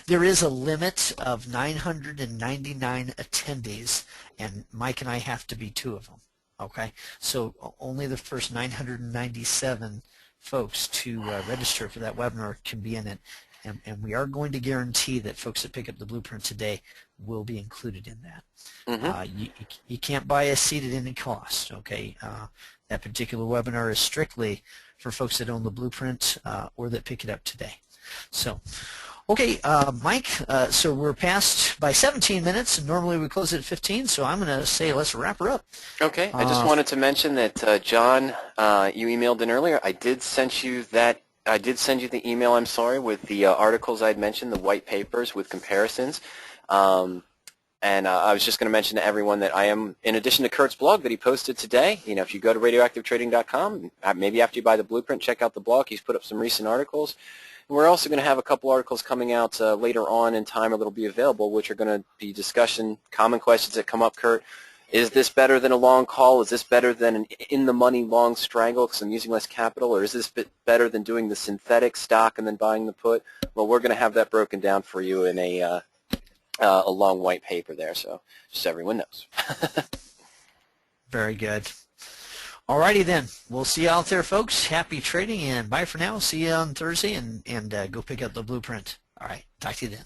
there is a limit of 999 attendees, and Mike and I have to be two of them. Okay? So only the first 997 folks to register for that webinar can be in it. And we are going to guarantee that folks that pick up the blueprint today will be included in that. Mm-hmm. You can't buy a seat at any cost, okay? That particular webinar is strictly for folks that own the blueprint or that pick it up today. So, okay, Mike, so we're past by 17 minutes, and normally we close it at 15, so I'm going to say let's wrap her up. Okay, I just wanted to mention that, John, you emailed in earlier. I did send you the email, I'm sorry, with the articles I'd mentioned, the white papers with comparisons. And I was just going to mention to everyone that I am, in addition to Kurt's blog that he posted today, you know, if you go to radioactivetrading.com, maybe after you buy the blueprint, check out the blog. He's put up some recent articles. And we're also going to have a couple articles coming out later on in time that'll be available, which are going to be discussion, common questions that come up, Kurt. Is this better than a long call? Is this better than an in-the-money long strangle because I'm using less capital? Or is this better than doing the synthetic stock and then buying the put? Well, we're going to have that broken down for you in a long white paper there, so just so everyone knows. Very good. Alrighty then. We'll see you out there, folks. Happy trading, and bye for now. See you on Thursday, and go pick up the blueprint. All right. Talk to you then.